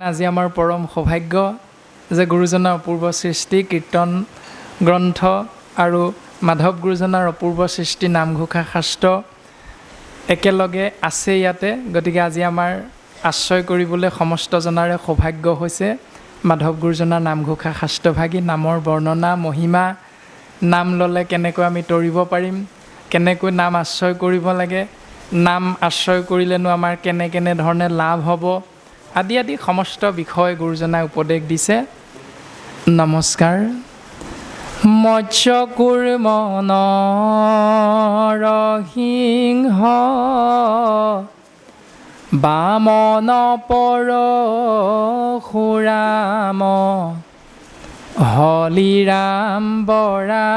আজি আমাৰ পৰম সৌভাগ্য যে গুৰুজনাৰ অপূৰ্ব সৃষ্টি কীৰ্তন গ্ৰন্থ আৰু মাধৱ গুৰুজনাৰ অপূৰ্ব সৃষ্টি নামঘোষা শাস্ত্ৰ একেলগে আছে ইয়াতে। গতিকে আজি আমাৰ আশ্ৰয় কৰিবলৈ সমস্তজনাৰে সৌভাগ্য হৈছে। মাধৱ গুৰুজনাৰ নামঘোষা শাস্ত্ৰভাগী নামৰ বৰ্ণনা মহিমা, নাম ল'লে কেনেকৈ আমি তৰিব পাৰিম, কেনেকৈ নাম আশ্ৰয় কৰিব লাগে, নাম আশ্ৰয় কৰিলেনো আমাৰ কেনেধৰণে লাভ হ'ব আদি আদি সমস্ত বিষয় গুৰুজনাই উপদেশ দিছে। নমস্কাৰ। মৎস্য কুৰ্ম নৰসিংহ বামন পৰশুৰাম হলিৰাম বৰা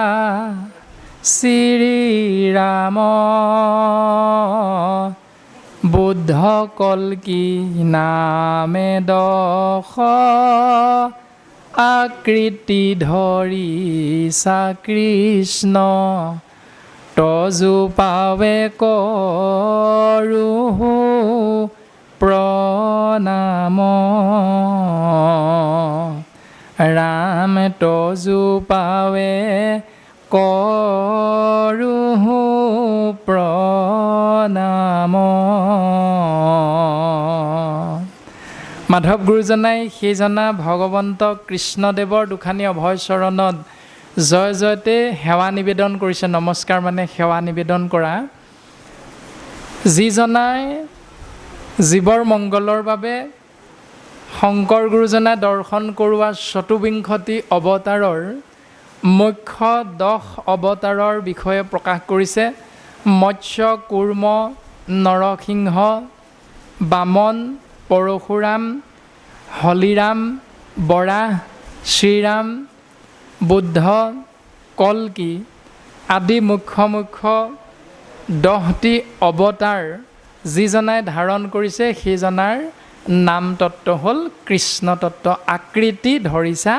শ্ৰীৰাম বুদ্ধ কল্কি নামে দশ আকৃতি ধৰিছা কৃষ্ণ তজু পাৱে কৰোঁ প্ৰণাম ৰাম তজু পাৱে কৰোঁ প্ৰণাম। মাধৱ গুৰুজনাই সেইজনা ভগৱন্ত কৃষ্ণদেৱৰ দুখানি অভয় চৰণত জয় জয়তে সেৱা নিবেদন কৰিছে। নমস্কাৰ মানে সেৱা নিবেদন কৰা। যিজনাই জীৱৰ মংগলৰ বাবে শংকৰ গুৰুজনাই দৰ্শন কৰোৱা চতুৰ্বিংশতি অৱতাৰৰ মুখ্য 10 অৱতাৰৰ বিষয়ে প্ৰকাশ কৰিছে। মৎস্য কুৰ্ম নৰসিংহ বামন পৰশুৰাম হলিৰাম বৰা শ্ৰীৰাম বুদ্ধ কল্কি আদি মুখ্য 10টি অৱতাৰ যিজনাই ধাৰণ কৰিছে সেইজনাৰ নাম তত্ত্ব হ'ল কৃষ্ণ তত্ত্ব। আকৃতি ধৰিছা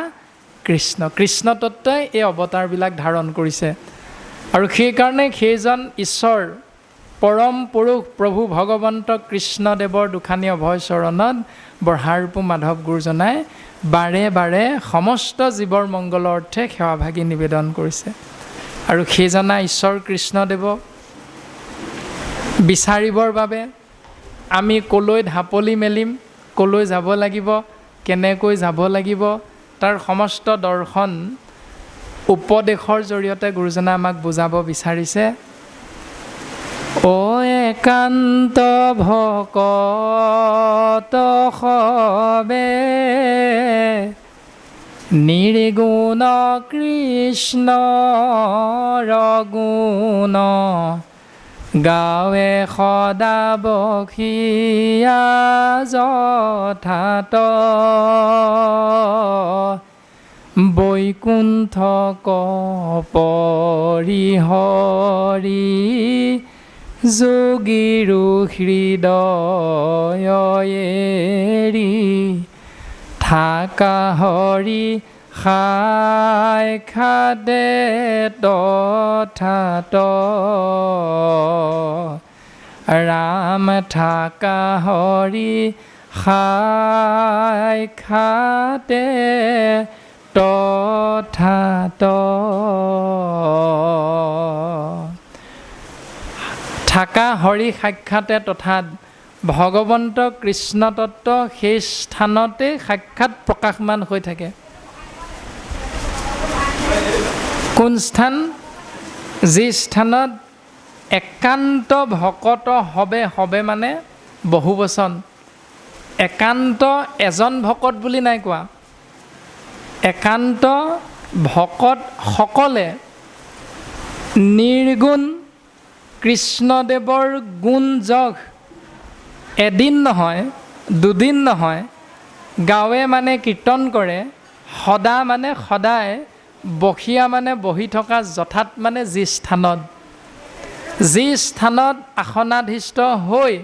কৃষ্ণ, কৃষ্ণ তত্ত্বই এই অৱতাৰবিলাক ধাৰণ কৰিছে। আৰু সেইকাৰণে সেইজন ঈশ্বৰ পৰম পুৰুষ প্ৰভু ভগৱন্ত কৃষ্ণদেৱৰ দুখানি অভয় চৰণত বঢ়াৰপো মাধৱ গুৰুজনাই বাৰে বাৰে সমস্ত জীৱৰ মংগলৰ অৰ্থে সেৱাভাগী নিবেদন কৰিছে। আৰু সেইজনা ঈশ্বৰ কৃষ্ণদেৱক বিচাৰিবৰ বাবে আমি ক'লৈ ঢাপলি মেলিম, ক'লৈ যাব লাগিব, কেনেকৈ যাব লাগিব, তাৰ সমস্ত দৰ্শন উপদেশৰ জৰিয়তে গুৰুজনাই আমাক বুজাব বিচাৰিছে। অ একান্ত ভকত সবে নিৰ্গুণ কৃষ্ণৰ গুণ গাৱে সদা বখিয়া যথাত বৈকুণ্ঠ পৰিহৰি যোগীৰো হৃদয় এৰি থাকা হৰি সাক্ষাতে তথাত ৰাম থাকা হৰি সাক্ষাতে তথাত। থাকা হৰি সাক্ষাতে তথাৎ ভগৱন্ত কৃষ্ণ তত্ত্ব সেই স্থানতে সাক্ষাৎ প্ৰকাশমান হৈ থাকে। কোন স্থান? যি স্থানত একান্ত ভকত হবে মানে বহু বচন। একান্ত এজন ভকত বুলি নাই কোৱা, একান্ত ভকত সকলে নিৰ্গুণ কৃষ্ণদেৱৰ গুণ যশ এদিন নহয় দুদিন নহয় গাৱে মানে কীৰ্তন কৰে, সদা মানে সদায়, বসিয়া মানে বহি থকা, যথাৎ মানে যি স্থানত আসনাধীষ্ঠ হৈ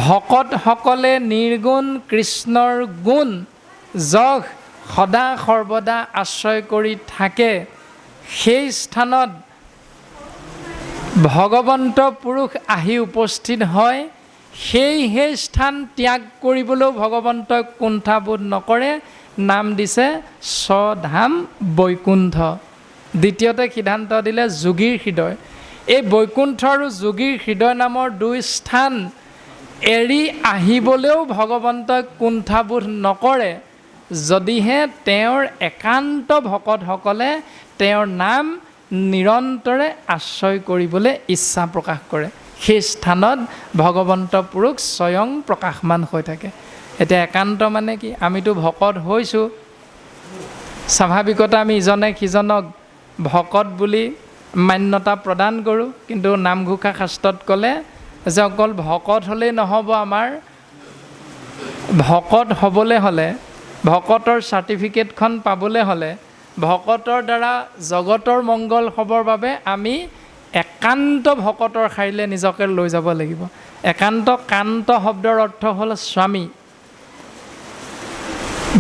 ভকতসকলে নিৰ্গুণ কৃষ্ণৰ গুণ যশ সদা সৰ্বদা আশ্ৰয় কৰি থাকে, সেই স্থানত ভগৱন্ত পুৰুষ আহি উপস্থিত হয়। সেই স্থান ত্যাগ কৰিবলৈও ভগৱন্তই কুণ্ঠাবোধ নকৰে, নাম দিছে স্বধাম বৈকুণ্ঠ। দ্বিতীয়তে সিদ্ধান্ত দিলে যোগীৰ হৃদয়। এই বৈকুণ্ঠ আৰু যোগীৰ হৃদয় নামৰ দুই স্থান এৰি আহিবলৈও ভগৱন্তই কুণ্ঠাবোধ নকৰে, যদিহে তেওঁৰ একান্ত ভকতসকলে তেওঁৰ নাম নিৰন্তৰে আশ্ৰয় কৰিবলৈ ইচ্ছা প্ৰকাশ কৰে। সেই স্থানত ভগৱন্ত পুৰুষ স্বয়ং প্ৰকাশমান হৈ থাকে। এতিয়া একান্ত মানে কি? আমিতো ভকত হৈছোঁ, স্বাভাৱিকতে আমি ইজনে সিজনক ভকত বুলি মান্যতা প্ৰদান কৰোঁ, কিন্তু নামঘোষা শাস্ত্ৰত ক'লে যে অকল ভকত হ'লেই নহ'ব, আমাৰ ভকত হ'বলৈ হ'লে, ভকতৰ চাৰ্টিফিকেটখন পাবলৈ হ'লে, ভকতৰ দ্বাৰা জগতৰ মংগল হ'বৰ বাবে আমি একান্ত ভকতৰ শাৰীলৈ নিজকে লৈ যাব লাগিব। একান্ত, কান্ত শব্দৰ অৰ্থ হ'ল স্বামী।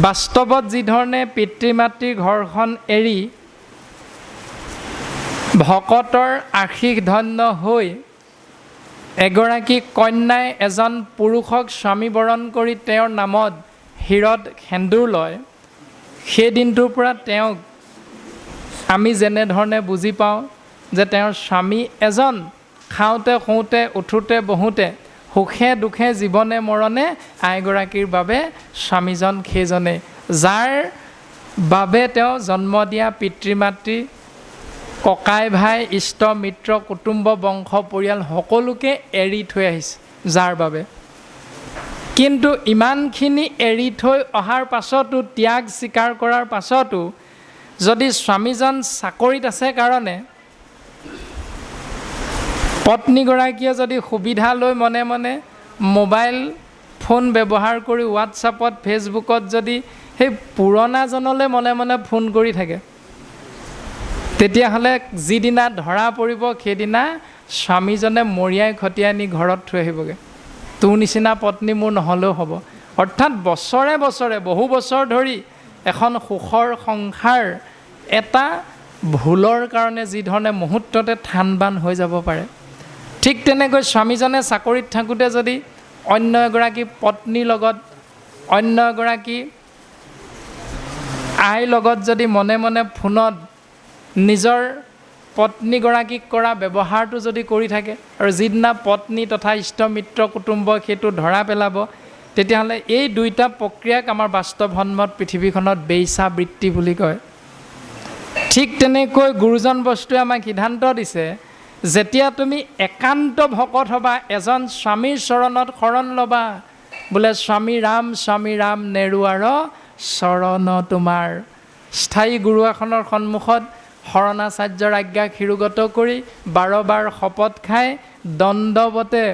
বাস্তৱত যিধৰণে পিতৃ মাতৃৰ ঘৰখন এৰি ভকতৰ আশীষ ধন্য হৈ এগৰাকী কন্যাই এজন পুৰুষক স্বামী বৰণ কৰি তেওঁৰ নামত শিৰত সেন্দুৰ লয়, সেই দিনটোৰ পৰা তেওঁক আমি যেনেধৰণে বুজি পাওঁ যে তেওঁৰ স্বামী এজন, খাওঁতে শুওঁতে উঠোঁতে বহোঁতে সুখে দুখে জীৱনে মৰণে আইগৰাকীৰ বাবে স্বামীজন সেইজনেই, যাৰ বাবে তেওঁ জন্ম দিয়া পিতৃ মাতৃ ককাই ভাই ইষ্ট মিত্ৰ কুটুম্ব বংশ পৰিয়াল সকলোকে এৰি থৈ আহিছে, যাৰ বাবে। কিন্তু ইমানখিনি এৰি থৈ অহাৰ পাছতো, ত্যাগ স্বীকাৰ কৰাৰ পাছতো যদি স্বামীজন চাকৰিত আছে কাৰণে পত্নীগৰাকীয়ে যদি সুবিধা লৈ মনে মনে মোবাইল ফোন ব্যৱহাৰ কৰি হোৱাটছআপত ফেচবুকত যদি সেই পুৰণাজনলৈ মনে মনে ফোন কৰি থাকে, তেতিয়াহ'লে যিদিনা ধৰা পৰিব সেইদিনা স্বামীজনে মৰিয়াই খটিয়াই নি ঘৰত থৈ আহিবগৈ। তোৰ নিচিনা পত্নী মোৰ নহ'লেও হ'ব। অৰ্থাৎ বছৰে বছৰে বহু বছৰ ধৰি এখন সুখৰ সংসাৰ এটা ভুলৰ কাৰণে যিধৰণে মুহূৰ্ততে থান বান হৈ যাব পাৰে, ঠিক তেনেকৈ স্বামীজনে চাকৰিত থাকোঁতে যদি অন্য এগৰাকী পত্নীৰ লগত, অন্য এগৰাকী আইৰ লগত যদি মনে মনে ফোনত নিজৰ পত্নীগৰাকীক কৰা ব্যৱহাৰটো যদি কৰি থাকে, আৰু যিদিনা পত্নী তথা ইষ্ট মিত্ৰ কুটুম্ব সেইটো ধৰা পেলাব, তেতিয়াহ'লে এই দুইটা প্ৰক্ৰিয়াক আমাৰ বাস্তৱসন্মত পৃথিৱীখনত বেইছা বৃত্তি বুলি কয়। ঠিক তেনেকৈ গুৰুজন বস্তুৱে আমাক সিদ্ধান্ত দিছে, যেতিয়া তুমি একান্ত ভকত হ'বা, এজন স্বামীৰ চৰণত শৰণ ল'বা, বোলে স্বামী ৰাম নেৰুৱাৰ চৰণ তোমাৰ। স্থায়ী গুৰু আসনৰ সন্মুখত শৰণাচাৰ্যৰ আজ্ঞা শিৰোগত কৰি 12 বাৰ শপত খাই দণ্ডৱতে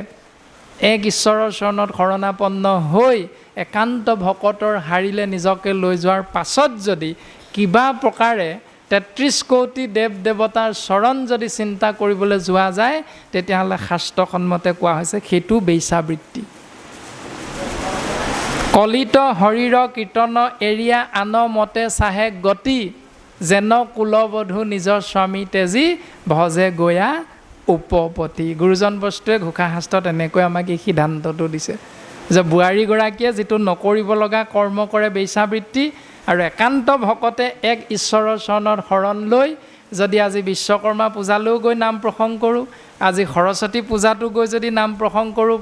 এক ঈশ্বৰৰ চৰণত শৰণাপন্ন হৈ একান্ত ভকতৰ শাৰীলে নিজকে লৈ যোৱাৰ পাছত যদি কিবা প্ৰকাৰে 33 কোটি দেৱ দেৱতাৰ চৰণ যদি চিন্তা কৰিবলৈ যোৱা যায়, তেতিয়াহ'লে শাস্ত্ৰসন্মতে কোৱা হৈছে সেইটো বেইছাবৃত্তি। কলিত শৰীৰ কীৰ্তন এৰিয়া আন মতে চাহে গতি, যেন কুলবধূ নিজৰ স্বামী তেজী ভজে গয়া উপপতি। গুৰুজন বস্তুৱে ঘোষা শাস্ত্ৰত এনেকৈ আমাক এই সিদ্ধান্তটো দিছে যে বোৱাৰীগৰাকীয়ে যিটো নকৰিব লগা কৰ্ম কৰে বেইছাবৃত্তি, আৰু একান্ত ভকতে এক ঈশ্বৰৰ চৰণত শৰণ লৈ যদি আজি বিশ্বকৰ্মা পূজালৈও গৈ নাম প্ৰসংগ কৰোঁ, আজি সৰস্বতী পূজাটো গৈ যদি নাম প্ৰসংগ কৰোঁ,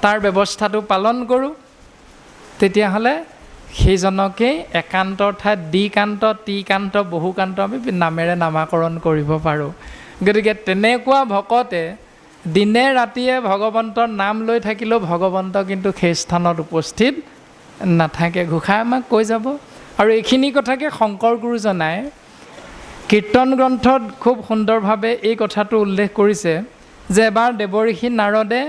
তাৰ ব্যৱস্থাটো পালন কৰোঁ, তেতিয়াহ'লে সেইজনকেই একান্তৰ ঠাইত দ্বিকান্ত, ত্ৰিকান্ত, বহুকান্ত আমি নামেৰে নামাকৰণ কৰিব পাৰোঁ। গতিকে তেনেকুৱা ভকতে দিনে ৰাতিয়ে ভগৱন্তৰ নাম লৈ থাকিলেও ভগৱন্ত কিন্তু সেই স্থানত উপস্থিত নাথাকে। ঘোষাই আমাক কৈ যাব। আৰু এইখিনি কথাকে শংকৰ গুৰুজনাই কীৰ্তন গ্ৰন্থত খুব সুন্দৰভাৱে এই কথাটো উল্লেখ কৰিছে যে এবাৰ দেৱঋষি নাৰদে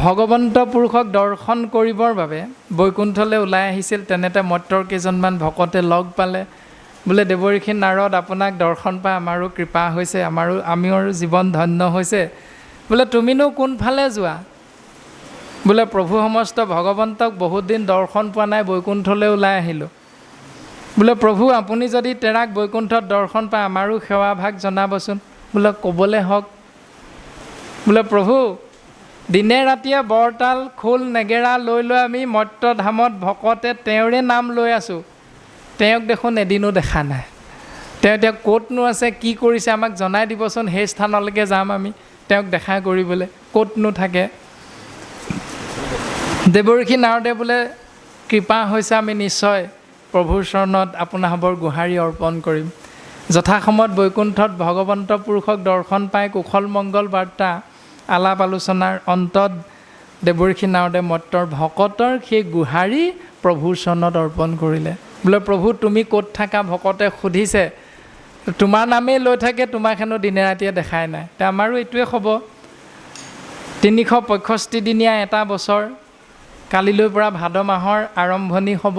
ভগৱন্ত পুৰুষক দৰ্শন কৰিবৰ বাবে বৈকুণ্ঠলৈ ওলাই আহিছিল। তেনেতে মৰ্ত্যৰ কেইজনমান ভকতে লগ পালে, বোলে দেৱঋষি নাৰদ, আপোনাক দৰ্শন পাই আমাৰো কৃপা হৈছে, আমিও জীৱন ধন্য হৈছে। বোলে তুমিনো কোনফালে যোৱা? বোলে প্ৰভু সমস্ত ভগৱন্তক বহুত দিন দৰ্শন পোৱা নাই, বৈকুণ্ঠলৈ ওলাই আহিলোঁ। বোলে প্ৰভু, আপুনি যদি তেৰাক বৈকুণ্ঠত দৰ্শন পায় আমাৰো সেৱাভাগ জনাবচোন। বোলে ক'বলৈ হওক। বোলে প্ৰভু, দিনে ৰাতিয়ে বৰতাল খোল নেগেৰা লৈ লৈ আমি মৰ্ত্যধামত ভকতে তেওঁৰে নাম লৈ আছোঁ। তেওঁক দেখোন এদিনো দেখা নাই। তেওঁ এতিয়া ক'তনো আছে, কি কৰিছে আমাক জনাই দিবচোন, সেই স্থানলৈকে যাম আমি তেওঁক দেখা কৰিবলৈ। ক'তনো থাকে? দেৱৰ্ষি নাৰদে বোলে কৃপা হৈছে, আমি নিশ্চয় প্ৰভুৰ চৰণত আপোনাসৱৰ গোহাৰি অৰ্পণ কৰিম। যথাসময়ত বৈকুণ্ঠত ভগৱন্ত পুৰুষক দৰ্শন পাই কুশল মংগল বাৰ্তা আলাপ আলোচনাৰ অন্তত দেৱৰ্ষি নাৰদে মৰ্ত্যৰ ভকতৰ সেই গোহাৰি প্ৰভুৰ চৰণত অৰ্পণ কৰিলে। বোলে প্ৰভু তুমি ক'ত থাকা? ভকতে সুধিছে। তোমাৰ নামেই লৈ থাকে, তোমাক হেনো দিনে ৰাতিয়ে দেখাই নাই। তে আমাৰো এইটোৱে হ'ব। 365 দিনীয়া এটা বছৰ, কালিলৈৰ পৰা ভাদ মাহৰ আৰম্ভণি হ'ব।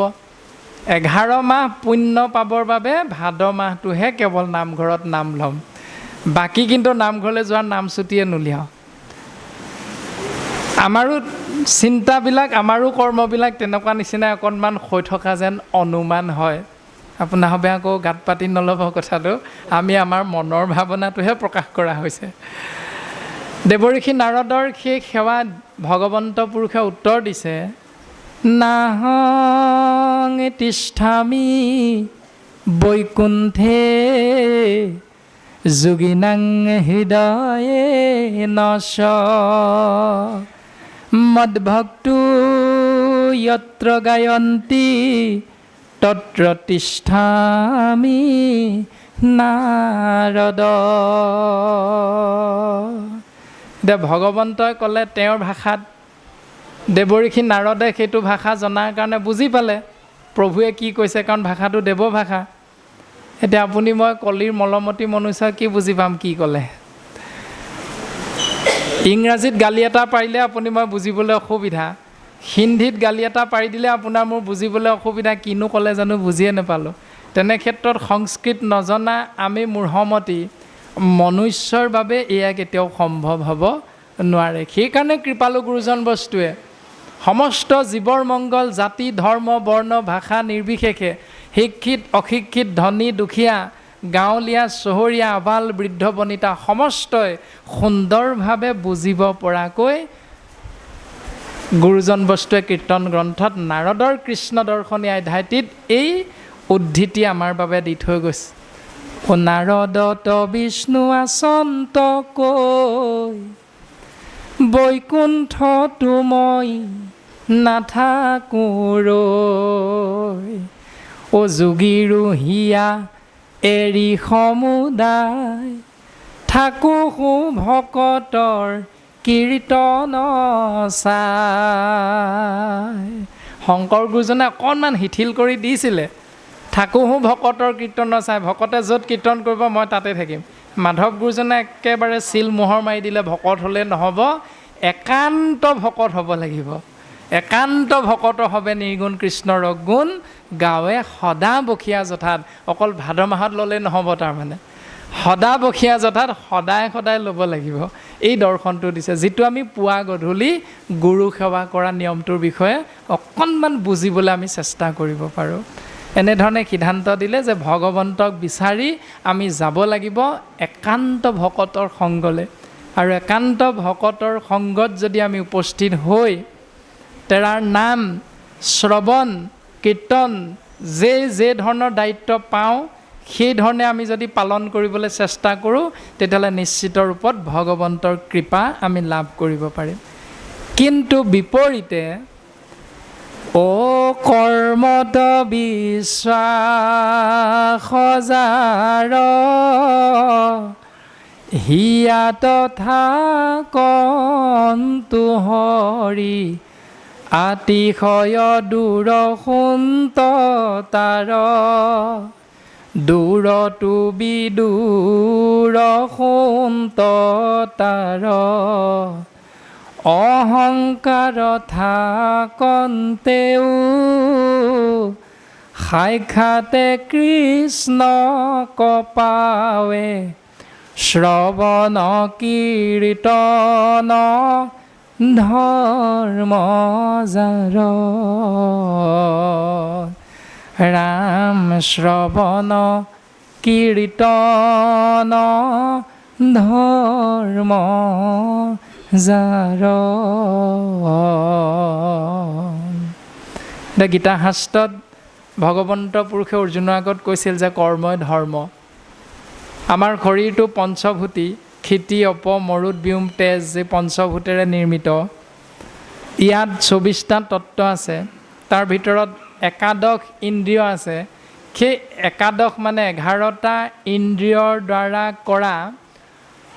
11 মাহ পুণ্য পাবৰ বাবে ভাদ মাহটোহে কেৱল নামঘৰত নাম ল'ম, বাকী কিন্তু নামঘৰলৈ যোৱাৰ নামচুটিয়ে নুলিয়াওঁ। আমাৰো চিন্তাবিলাক, আমাৰো কৰ্মবিলাক তেনেকুৱা নিচিনাই অকণমান হৈ থকা যেন অনুমান হয়। আপোনাসৱে আকৌ গাত পাতি নল'ব কথাটো, আমি আমাৰ মনৰ ভাৱনাটোহে প্ৰকাশ কৰা হৈছে। দেৱৰ্ষি নাৰদৰ সেই সেৱাত ভগৱন্ত পুৰুষে উত্তৰ দিছে, নাহং তিষ্ঠামি বৈকুণ্ঠে যোগিনাং হৃদয়ে নশ মদ্ভক্তু যত্ৰ গায়ন্তি তত্ৰ তিষ্ঠামি নাৰদ। এতিয়া ভগৱন্তই ক'লে তেওঁৰ ভাষাত, দেৱৰ্ষি নাৰদে সেইটো ভাষা জনাৰ কাৰণে বুজি পালে প্ৰভুৱে কি কৈছে, কাৰণ ভাষাটো দেৱ ভাষা। এতিয়া আপুনি মই কলিৰ মলমতী মনুষ্য কি বুজি পাম কি ক'লে? ইংৰাজীত গালি এটা পাৰিলে আপুনি মই বুজিবলৈ অসুবিধা, হিন্দীত গালি এটা পাৰি দিলে আপোনাৰ মোৰ বুজিবলৈ অসুবিধা, কিনো ক'লে জানো বুজিয়ে নাপালোঁ। তেনে ক্ষেত্ৰত সংস্কৃত নজনা আমি মূঢ়মতী মনুষ্যৰ বাবে এয়া কেতিয়াও সম্ভৱ হ'ব নোৱাৰে। সেইকাৰণে কৃপালু গুৰুজন বস্তুৱে সমস্ত জীৱৰ মংগল, জাতি ধৰ্ম বৰ্ণ ভাষা নিৰ্বিশেষে, শিক্ষিত অশিক্ষিত ধনী দুখীয়া গাঁৱলীয়া চহৰীয়া আবাল বৃদ্ধ বনিতা সমস্তই সুন্দৰভাৱে বুজিব পৰাকৈ গুৰুজন বস্তুৱে কীৰ্তন গ্ৰন্থত নাৰদৰ কৃষ্ণ দৰ্শনী আধ্যায়টিত এই উদ্ধৃতি আমাৰ বাবে দি থৈ গৈছে। ও নাৰদত বিষ্ণু আচন্ত কৈ বৈকুণ্ঠতো মই নাথাকো ৰৈ, ও যোগীৰো হিয়া এৰি সমুদায় থাকো ভকতৰ কীৰ্তন চাই। শংকৰ গুৰুজনে অকণমান শিথিল কৰি দিছিলে, থাকো ভকতৰ কীৰ্তন চাই, ভকতে য'ত কীৰ্তন কৰিব মই তাতে থাকিম। মাধৱ গুৰুজনে একেবাৰে চিল মোহৰ মাৰি দিলে, ভকত হ'লে নহ'ব, একান্ত ভকত হ'ব লাগিব। একান্ত ভকত হবে নিৰ্গুণ কৃষ্ণৰ গুণ গাৱে সদা বখীয়া যথাত। অকল ভাদ মাহত ল'লে নহ'ব, তাৰমানে সদা বখীয়া যথাত সদায় সদায় ল'ব লাগিব। এই দৰ্শনটো দিছে, যিটো আমি পুৱা গধূলি গুৰু সেৱা কৰা নিয়মটোৰ বিষয়ে অকণমান বুজিবলৈ আমি চেষ্টা কৰিব পাৰোঁ। এনেধৰণে সিদ্ধান্ত দিলে যে ভগৱন্তক বিচাৰি আমি যাব লাগিব একান্ত ভকতৰ সংগলৈ, আৰু একান্ত ভকতৰ সংগত যদি আমি উপস্থিত হৈ তেৰাৰ নাম শ্ৰৱণ কীৰ্তন যে ধৰণৰ দায়িত্ব পাওঁ সেই ধৰণে আমি যদি পালন কৰিবলৈ চেষ্টা কৰোঁ, তেতিয়াহ'লে নিশ্চিত ৰূপত ভগৱন্তৰ কৃপা আমি লাভ কৰিব পাৰিম। কিন্তু বিপৰীতে ও কৰ্মত বিশ্বাস যাৰ হিয়া তথা কন্তু হৰি আতিশয় দূৰ সুন্ত তাৰ দূৰতো বিদূৰ সুন্ত তাৰ অহংকাৰ থাকন্তেও সাক্ষাতে কৃষ্ণ কপাৱে শ্ৰৱণ কীৰ্তন ধৰ্ম যাৰ ৰাম শ্ৰৱণ কীৰ্তন ধৰ্ম জাৰ এতিয়া গীতা শাস্ত্ৰত ভগৱন্ত পুৰুষে অৰ্জুনৰ আগত কৈছিল যে কৰ্মই ধৰ্ম। আমাৰ শৰীৰটো পঞ্চভূতি, ক্ষিতি, অপ, মৰুত, ব্যোম, তেজ, এই পঞ্চভূতেৰে নিৰ্মিত। ইয়াত 24টা তত্ত্ব আছে, তাৰ ভিতৰত একাদশ ইন্দ্ৰিয় আছে। সেই একাদশ মানে 11টা ইন্দ্ৰিয়ৰ দ্বাৰা কৰা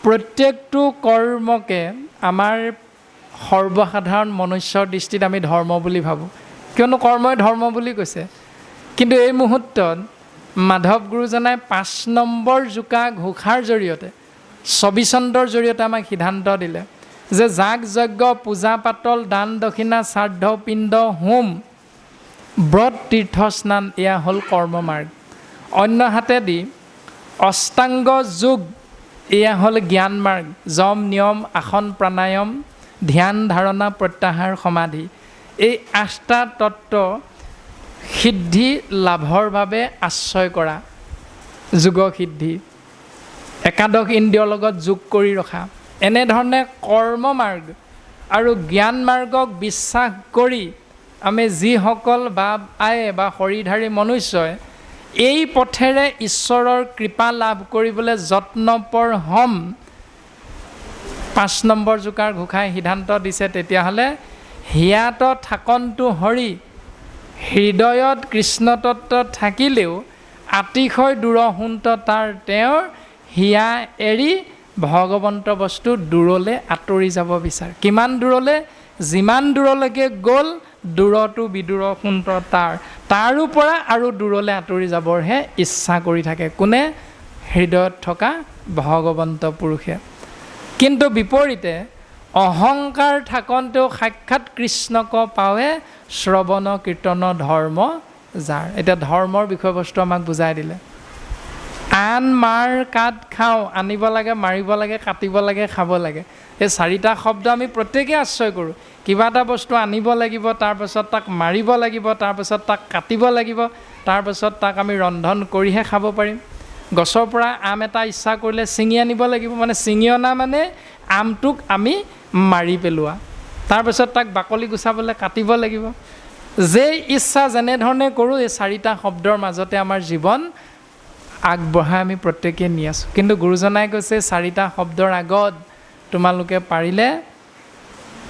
প্ৰত্যেকটো কৰ্মকে আমাৰ সৰ্বসাধাৰণ মনুষ্যৰ দৃষ্টিত আমি ধৰ্ম বুলি ভাবোঁ, কিয়নো কৰ্মই ধৰ্ম বুলি কৈছে। কিন্তু এই মুহূৰ্তত মাধৱ গুৰুজনাই 5 নম্বৰ জোকা ঘোষাৰ জৰিয়তে, ছবিচন্দৰ জৰিয়তে আমাক সিদ্ধান্ত দিলে যে যাগ যজ্ঞ, পূজা পাতল, দান দক্ষিণা, শ্ৰাদ্ধ, পিণ্ড, হোম, ব্ৰত, তীৰ্থ স্নান এয়া হ'ল কৰ্মমাৰ্গ। অন্য হাতেদি অষ্টাংগ যোগ এয়া হ'ল জ্ঞান মাৰ্গ। যম, নিয়ম, আসন, প্ৰাণায়াম, ধ্যান, ধাৰণা, প্ৰত্যাহাৰ, সমাধি, এই 8টা তত্ত্ব সিদ্ধি লাভৰ বাবে আশ্ৰয় কৰা যোগ সিদ্ধি, একাদশ ইন্দ্ৰিয়ৰ লগত যোগ কৰি ৰখা, এনেধৰণে কৰ্ম মাৰ্গ আৰু জ্ঞান মাৰ্গক বিশ্বাস কৰি আমি যিসকল বাপ আয়ে বা শৰীৰধাৰী মনুষ্যই এই পথেৰে ঈশ্বৰৰ কৃপা লাভ কৰিবলৈ যত্নপৰ হ'ম, 5 নম্বৰ জোকাৰ ঘোষাই সিদ্ধান্ত দিছে, তেতিয়াহ'লে হিয়াত থাকন্তু হৰি, হৃদয়ত কৃষ্ণতত্ত্ব থাকিলেও আতিশয় দূৰহোন্ত তাৰ তেওঁৰ হিয়া এৰি ভগৱন্ত বস্তু দূৰলৈ আঁতৰি যাব বিচাৰে। কিমান দূৰলৈ? যিমান দূৰলৈকে গ'ল দূৰতো বিদূৰ সোন্ত তাৰো পৰা আৰু দূৰলৈ আঁতৰি যাবৰহে ইচ্ছা কৰি থাকে। কোনে? হৃদয়ত থকা ভগৱন্ত পুৰুষে। কিন্তু বিপৰীতে অহংকাৰ থাকন্তেও সাক্ষাৎ কৃষ্ণক পাৱে, শ্ৰৱণ কীৰ্তন ধৰ্ম যাৰ। এতিয়া ধৰ্মৰ বিষয়বস্তু আমাক বুজাই দিলে। আন মাৰ কাট খাওঁ, আনিব লাগে, মাৰিব লাগে, কাটিব লাগে, খাব লাগে, এই 4টা শব্দ আমি প্ৰত্যেকেই আশ্ৰয় কৰোঁ। কিবা এটা বস্তু আনিব লাগিব, তাৰপাছত তাক মাৰিব লাগিব, তাৰপাছত তাক কাটিব লাগিব, তাৰপাছত তাক আমি ৰন্ধন কৰিহে খাব পাৰিম। গছৰ পৰা আম এটা ইচ্ছা কৰিলে ছিঙি আনিব লাগিব, মানে ছিঙি অনা মানে আমটোক আমি মাৰি পেলোৱা, তাৰপাছত তাক বাকলি গুচাবলৈ কাটিব লাগিব। যে ইচ্ছা যেনেধৰণে কৰোঁ, এই 4টা শব্দৰ মাজতে আমাৰ জীৱন আগবঢ়াই আমি প্ৰত্যেকেই নি আছোঁ। কিন্তু গুৰুজনাই কৈছে 4টা শব্দৰ আগত তোমালোকে পাৰিলে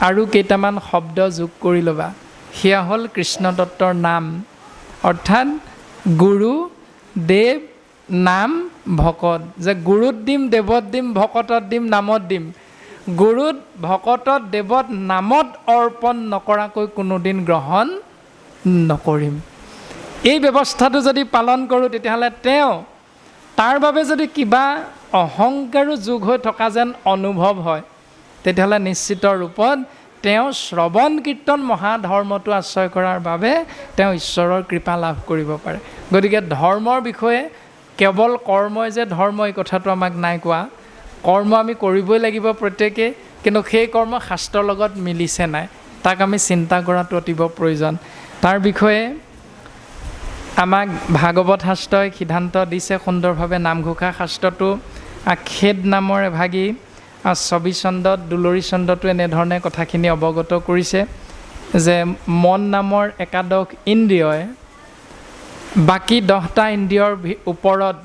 আৰু কেইটামান শব্দ যোগ কৰি ল'বা। সেয়া হ'ল কৃষ্ণতত্ত্বৰ নাম, অৰ্থাৎ গুৰু, দেৱ, নাম, ভকত। যে গুৰুত দিম, দেৱত দিম, ভকতত দিম, নামত দিম। গুৰুত, ভকতত, দেৱত, নামত অৰ্পণ নকৰাকৈ কোনোদিন গ্ৰহণ নকৰিম। এই ব্যৱস্থাটো যদি পালন কৰোঁ, তেতিয়াহ'লে তেওঁ তাৰ বাবে যদি কিবা অহংকাৰো যোগ হৈ থকা যেন অনুভৱ হয়, তেতিয়াহ'লে নিশ্চিত ৰূপত তেওঁ শ্ৰৱণ কীৰ্তন মহাধৰ্মটো আশ্ৰয় কৰাৰ বাবে তেওঁ ঈশ্বৰৰ কৃপা লাভ কৰিব পাৰে। গতিকে ধৰ্মৰ বিষয়ে কেৱল কৰ্মই যে ধৰ্ম, এই কথাটো আমাক নাই কোৱা। কৰ্ম আমি কৰিবই লাগিব প্ৰত্যেকেই, কিন্তু সেই কৰ্ম শাস্ত্ৰৰ লগত মিলিছে নাই, তাক আমি চিন্তা কৰাটো অতীৱ প্ৰয়োজন। তাৰ বিষয়ে আমাক ভাগৱত শাস্ত্ৰই সিদ্ধান্ত দিছে সুন্দৰভাৱে। নামঘোষা শাস্ত্ৰটো আখেদ নামৰ এভাগী ছবিচন্দত, দুলৰী চন্দতো এনেধৰণে কথাখিনি অৱগত কৰিছে যে মন নামৰ একাদশ ইন্দ্ৰিয়ই বাকী 10টা ইন্দ্ৰিয়ৰ ওপৰত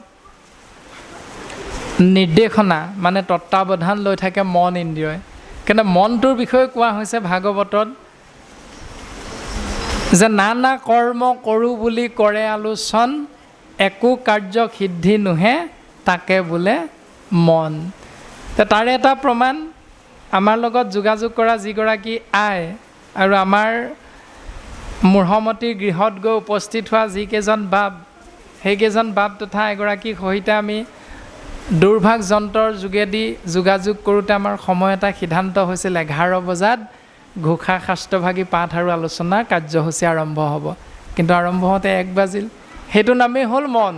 নিৰ্দেশনা মানে তত্ত্বাৱধান লৈ থাকে মন ইন্দ্ৰিয়ই। কিন্তু মনটোৰ বিষয়ে কোৱা হৈছে ভাগৱতত যে নানা কৰ্ম কৰোঁ বুলি কৰে আলোচন, একো কাৰ্য সিদ্ধি নোহে তাকে বোলে মন। তাৰে এটা প্ৰমাণ, আমাৰ লগত যোগাযোগ কৰা যিগৰাকী আই আৰু আমাৰ মূঢ়মতীৰ গৃহত গৈ উপস্থিত হোৱা যিকেইজন বাপ, সেইকেইজন বাপ তথা এগৰাকীৰ সৈতে আমি দূৰভাষ যন্ত্ৰৰ যোগেদি যোগাযোগ কৰোঁতে আমাৰ সময় এটা সিদ্ধান্ত হৈছিল 11 বজাত ঘোষা শাস্ত্ৰভাগী পাঠ আৰু আলোচনাৰ কাৰ্যসূচী আৰম্ভ হ'ব। কিন্তু আৰম্ভ হওঁতে 1 বাজিল। সেইটো নামেই হ'ল মন।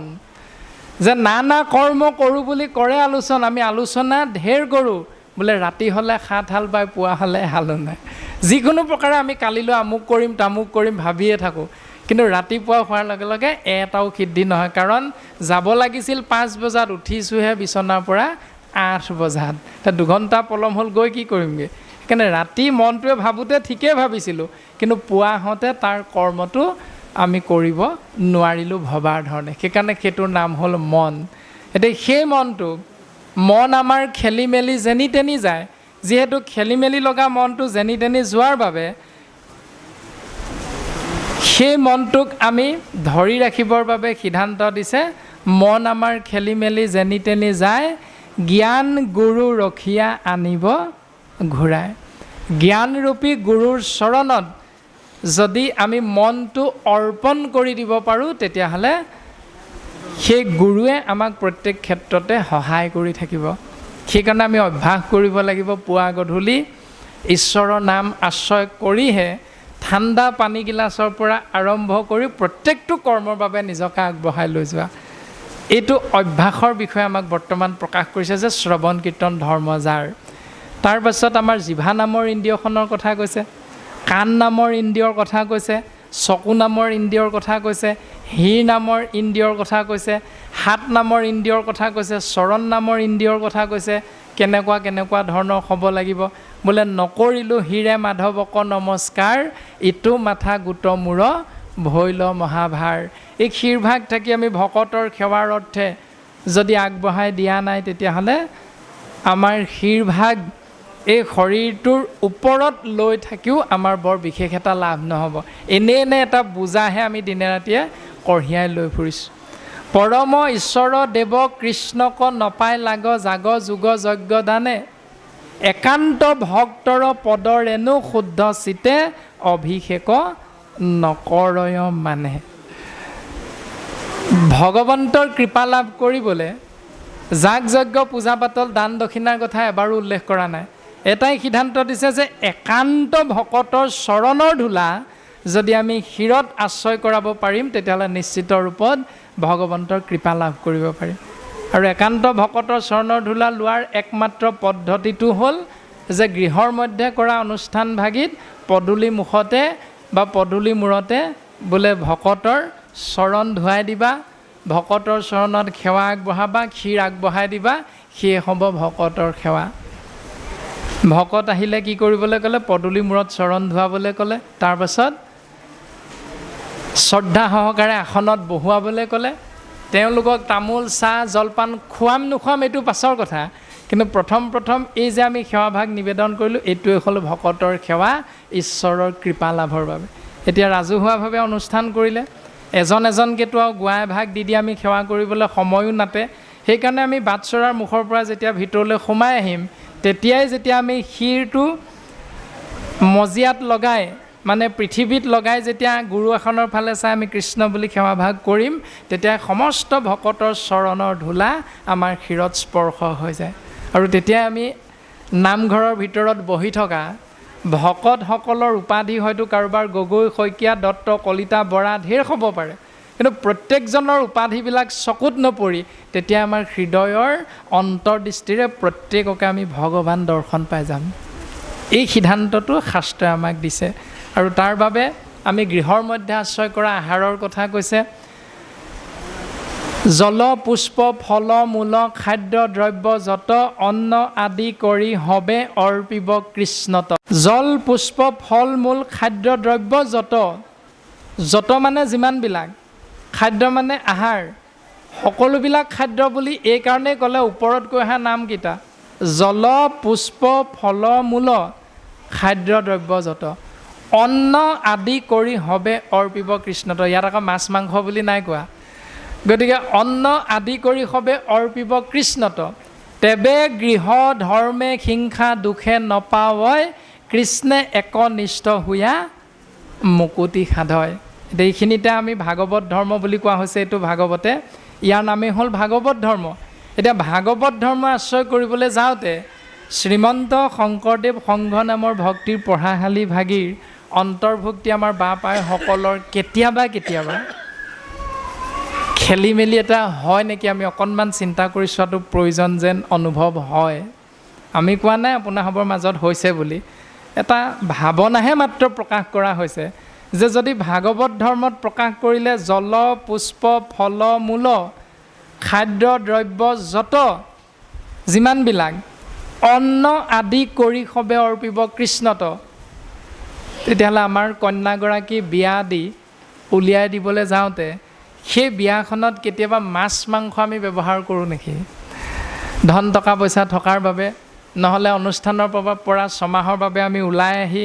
যে নানা কৰ্ম কৰোঁ বুলি কৰে আলোচনা, আমি আলোচনা ঢেৰ কৰোঁ, বোলে ৰাতি হ'লে 7 হাল বাই, পুৱা হ'লে হালো নাই। যিকোনো প্ৰকাৰে আমি কালিলৈ আমুক কৰিম তামুক কৰিম ভাবিয়ে থাকোঁ, কিন্তু ৰাতিপুৱা হোৱাৰ লগে লগে এটাও সিদ্ধি নহয়। কাৰণ যাব লাগিছিল 5 বজাত, উঠিছোঁহে বিচনাৰ পৰা 8 বজাত। 2 ঘণ্টা পলম হ'ল, গৈ কি কৰিমগৈ? সেইকাৰণে ৰাতি মনটোৱে ভাবোঁতে ঠিকেই ভাবিছিলোঁ, কিন্তু পুৱা হওঁতে তাৰ কৰ্মটো আমি কৰিব নোৱাৰিলোঁ ভবাৰ ধৰণে। সেইকাৰণে সেইটোৰ নাম হ'ল মন। এতিয়া সেই মনটোক, মন আমাৰ খেলি মেলি যেনি তেনি যায়, যিহেতু খেলি মেলি লগা মনটো যেনি তেনি যোৱাৰ বাবে সেই মনটোক আমি ধৰি ৰাখিবৰ বাবে সিদ্ধান্ত দিছে, মন আমাৰ খেলি মেলি যেনি তেনি যায়, জ্ঞান গুৰু ৰখীয়া আনিব ঘূৰাই। জ্ঞানৰূপী গুৰুৰ চৰণত যদি আমি মনটো অৰ্পণ কৰি দিব পাৰোঁ, তেতিয়াহ'লে সেই গুৰুৱে আমাক প্ৰত্যেক ক্ষেত্ৰতে সহায় কৰি থাকিব। সেইকাৰণে আমি অভ্যাস কৰিব লাগিব, পুৱা গধূলি ঈশ্বৰৰ নাম আশ্ৰয় কৰিহে ঠাণ্ডা পানী গিলাচৰ পৰা আৰম্ভ কৰি প্ৰত্যেকটো কৰ্মৰ বাবে নিজকে আগবঢ়াই লৈ যোৱা। এইটো অভ্যাসৰ বিষয়ে আমাক বৰ্তমান প্ৰকাশ কৰিছে যে শ্ৰৱণ কীৰ্তন ধৰ্ম যাৰ। তাৰ পাছত আমাৰ জিভা নামৰ ইন্দ্ৰিয়খনৰ কথা কৈছে, কাণ নামৰ ইন্দ্ৰিয়ৰ কথা কৈছে, চকু নামৰ ইন্দ্ৰিয়ৰ কথা কৈছে, হিৰ নামৰ ইন্দ্ৰিয়ৰ কথা কৈছে, হাত নামৰ ইন্দ্ৰিয়ৰ কথা কৈছে, চৰণ নামৰ ইন্দ্ৰিয়ৰ কথা কৈছে। কেনেকুৱা ধৰণৰ হ'ব লাগিব, বোলে নকৰিলোঁ হিৰে মাধৱক নমস্কাৰ, ইটো মাথা গোট মূৰ ভৈল মহাভাৰ। এই ক্ষীৰভাগ থাকি আমি ভকতৰ সেৱাৰ অৰ্থে যদি আগবঢ়াই দিয়া নাই, তেতিয়াহ'লে আমাৰ ক্ষীৰভাগ এই শৰীৰটোৰ ওপৰত লৈ থাকিও আমাৰ বৰ বিশেষ এটা লাভ নহ'ব। এনে এটা বোজাহে আমি দিনে ৰাতিয়ে কঢ়িয়াই লৈ ফুৰিছোঁ। পৰম ঈশ্বৰ দেৱ কৃষ্ণক নপাই লাগ জাগ যোগ যজ্ঞ দানে, একান্ত ভক্তৰ পদ ৰেণু শুদ্ধ চিতে, অভিষেক নকৰয় মানে। ভগৱন্তৰ কৃপা লাভ কৰিবলৈ যাগ যজ্ঞ পূজা পাতল দান দক্ষিণাৰ কথা এবাৰো উল্লেখ কৰা নাই। এটাই সিদ্ধান্ত দিছে যে একান্ত ভকতৰ চৰণৰ ধূলা যদি আমি শিৰত আশ্ৰয় কৰাব পাৰিম, তেতিয়াহ'লে নিশ্চিত ৰূপত ভগৱন্তৰ কৃপা লাভ কৰিব পাৰিম। আৰু একান্ত ভকতৰ চৰণৰ ধূলা লোৱাৰ একমাত্ৰ পদ্ধতিটো হ'ল যে গৃহৰ মধ্যে কৰা অনুষ্ঠান ভাগিত পদূলি মুখতে বা পদূলি মূৰতে বোলে ভকতৰ চৰণ ধুৱাই দিবা, ভকতৰ চৰণত সেৱা আগবঢ়াবা, ক্ষীৰ আগবঢ়াই দিবা, সেয়ে হ'ব ভকতৰ সেৱা। ভকত আহিলে কি কৰিবলৈ ক'লে? পদূলি মূৰত চৰণ ধুৱাবলৈ ক'লে। তাৰপাছত শ্ৰদ্ধা সহকাৰে আসনত বহুৱাবলৈ ক'লে। তেওঁলোকক তামোল চাহ জলপান খুৱাম নোখুৱাম এইটো পাছৰ কথা, কিন্তু প্ৰথম এই যে আমি সেৱাভাগ নিবেদন কৰিলোঁ, এইটোৱে হ'ল ভকতৰ সেৱা ঈশ্বৰৰ কৃপা লাভৰ বাবে। এতিয়া ৰাজহুৱাভাৱে অনুষ্ঠান কৰিলে এজনকেতো আৰু গোৱাই ভাগ দি আমি সেৱা কৰিবলৈ সময়ো নাতে। সেইকাৰণে আমি বাটচৰাৰ মুখৰ পৰা যেতিয়া ভিতৰলৈ সোমাই আহিম, তেতিয়াই যেতিয়া আমি শিৰটো মজিয়াত লগাই, মানে পৃথিৱীত লগাই যেতিয়া গুৰু আসনৰ ফালে চাই আমি কৃষ্ণ বুলি সেৱাভাগ কৰিম, তেতিয়া সমস্ত ভকতৰ চৰণৰ ধূলা আমাৰ শিৰত স্পৰ্শ হৈ যায়। আৰু তেতিয়াই আমি নামঘৰৰ ভিতৰত বহি থকা ভকতসকলৰ উপাধি হয়তো কাৰোবাৰ গগৈ, শইকীয়া, দত্ত, কলিতা, বৰা ঢেৰ হ'ব পাৰে, কিন্তু প্ৰত্যেকজনৰ উপাধিবিলাক চকুত নপৰি তেতিয়া আমাৰ হৃদয়ৰ অন্তৰ্দৃষ্টিৰে প্ৰত্যেককে আমি ভগৱান দৰ্শন পাই যাম। এই সিদ্ধান্তটো শাস্ত্ৰই আমাক দিছে। আৰু তাৰ বাবে আমি গৃহৰ মধ্যে আশ্ৰয় কৰা আহাৰৰ কথা কৈছে। জল পুষ্প ফল মূল খাদ্য দ্ৰব্য যত, অন্ন আদি কৰি হবে অৰ্পিব কৃষ্ণত। জল পুষ্প ফল মূল খাদ্য দ্ৰব্য যত মানে যিমানবিলাক, খাদ্য মানে আহাৰ, সকলোবিলাক খাদ্য বুলি এই কাৰণেই ক'লে ওপৰত কৈ অহা নামকেইটা, জল পুষ্প ফল মূল খাদ্য দ্ৰব্য যত, অন্ন আদি কৰি হবে অৰ্পিব কৃষ্ণত। ইয়াত আকৌ মাছ মাংস বুলি নাই কোৱা। গতিকে অন্ন আদি কৰি হবে অৰ্পিব কৃষ্ণত, তেবে গৃহ ধৰ্মে হিংসা দুখে নপাৱয়, কৃষ্ণে একনিষ্ঠ হুয়া মুকুতি সাধয়। এতিয়া এইখিনিতে আমি ভাগৱত ধৰ্ম বুলি কোৱা হৈছে, এইটো ভাগৱতে, ইয়াৰ নামেই হ'ল ভাগৱত ধৰ্ম। এতিয়া ভাগৱত ধৰ্ম আশ্ৰয় কৰিবলৈ যাওঁতে শ্ৰীমন্ত শংকৰদেৱ সংঘ নামৰ ভক্তিৰ পঢ়াশালী ভাগীৰ অন্তৰ্ভুক্তি আমাৰ বাপাইসকলৰ কেতিয়াবা খেলি মেলি এটা হয় নেকি, আমি অকণমান চিন্তা কৰি চোৱাটো প্ৰয়োজন যেন অনুভৱ হয়। আমি কোৱা নাই আপোনাসৱৰ মাজত হৈছে বুলি, এটা ভাৱনাহে মাত্ৰ প্ৰকাশ কৰা হৈছে যে যদি ভাগৱত ধৰ্মত প্ৰকাশ কৰিলে জল পুষ্প ফল মূল খাদ্য দ্ৰব্য যত যিমানবিলাক, অন্ন আদি কৰি সবে অৰ্পিব কৃষ্ণত। তেতিয়াহ'লে আমাৰ কন্যাগৰাকী বিয়া দি উলিয়াই দিবলৈ যাওঁতে সেই বিয়াখনত কেতিয়াবা মাছ মাংস আমি ব্যৱহাৰ কৰোঁ নেকি? ধন টকা পইচা থকাৰ বাবে, নহ'লে অনুষ্ঠানৰ পৰা ছমাহৰ বাবে আমি ওলাই আহি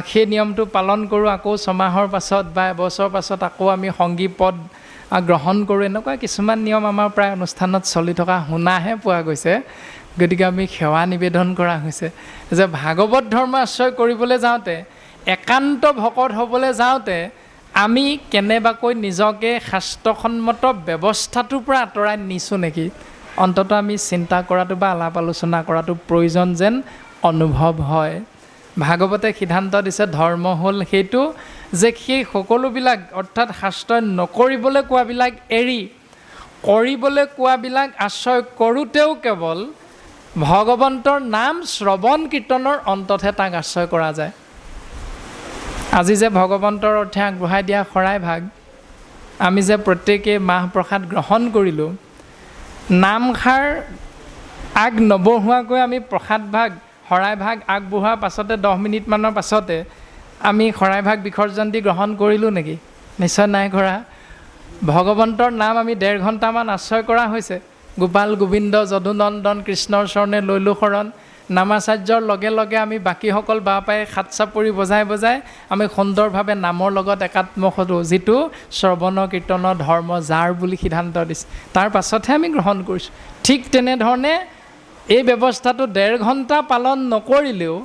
সেই নিয়মটো পালন কৰোঁ, আকৌ ছমাহৰ পাছত বা এবছৰৰ পাছত আকৌ আমি সংগী পদ গ্ৰহণ কৰোঁ। এনেকুৱা কিছুমান নিয়ম আমাৰ প্ৰায় অনুষ্ঠানত চলি থকা শুনাহে পোৱা গৈছে। গতিকে আমি সেৱা নিবেদন কৰা হৈছে যে ভাগৱত ধৰ্ম আশ্ৰয় কৰিবলৈ যাওঁতে, একান্ত ভকত হ'বলৈ যাওঁতে আমি কেনেবাকৈ নিজকে শাস্ত্ৰসন্মত ব্যৱস্থাটোৰ পৰা আঁতৰাই নিছোঁ নেকি? অন্ততঃ আমি চিন্তা কৰাটো বা আলাপ আলোচনা কৰাটো প্ৰয়োজন যেন অনুভৱ হয়। ভাগৱতে সিদ্ধান্ত দিছে ধৰ্ম হ'ল সেইটো যে সেই সকলোবিলাক অৰ্থাৎ শাস্ত্ৰই নকৰিবলৈ কোৱাবিলাক এৰি কৰিবলৈ কোৱাবিলাক আশ্ৰয় কৰোঁতেও কেৱল ভগৱন্তৰ নাম শ্ৰৱণ কীৰ্তনৰ অন্ততহে তাক আশ্ৰয় কৰা যায়। আজি যে ভগৱন্তৰ অৰ্থে আগবঢ়াই দিয়া শৰাই ভাগ, আমি যে প্ৰত্যেকেই মাহ প্ৰসাদ গ্ৰহণ কৰিলোঁ, নামষাৰ আগ নবঢ়োৱাকৈ আমি প্ৰসাদ ভাগ শৰাই ভাগ আগবঢ়োৱাৰ পাছতে 10 মিনিটমানৰ পাছতে আমি শৰাই ভাগ বিসৰ্জন দি গ্ৰহণ কৰিলোঁ নেকি? নিশ্চয় নাই কৰা। ভগৱন্তৰ নাম আমি 1.5 ঘণ্টামান আশ্ৰয় কৰা হৈছে। গোপাল গোবিন্দ যদুনন্দন কৃষ্ণৰ চৰণে লৈলো শৰণ, নামাচাৰ্যৰ লগে লগে আমি বাকীসকল বাপাই হাত চাপৰি বজাই বজাই আমি সুন্দৰভাৱে নামৰ লগত একাত্ম হলোঁ, যিটো শ্ৰৱণ কীৰ্তনৰ ধৰ্ম যাৰ বুলি সিদ্ধান্ত দিছে, তাৰ পাছতহে আমি গ্ৰহণ কৰিছোঁ। ঠিক তেনেধৰণে এই ব্যৱস্থাটো 1.5 ঘণ্টা পালন নকৰিলেও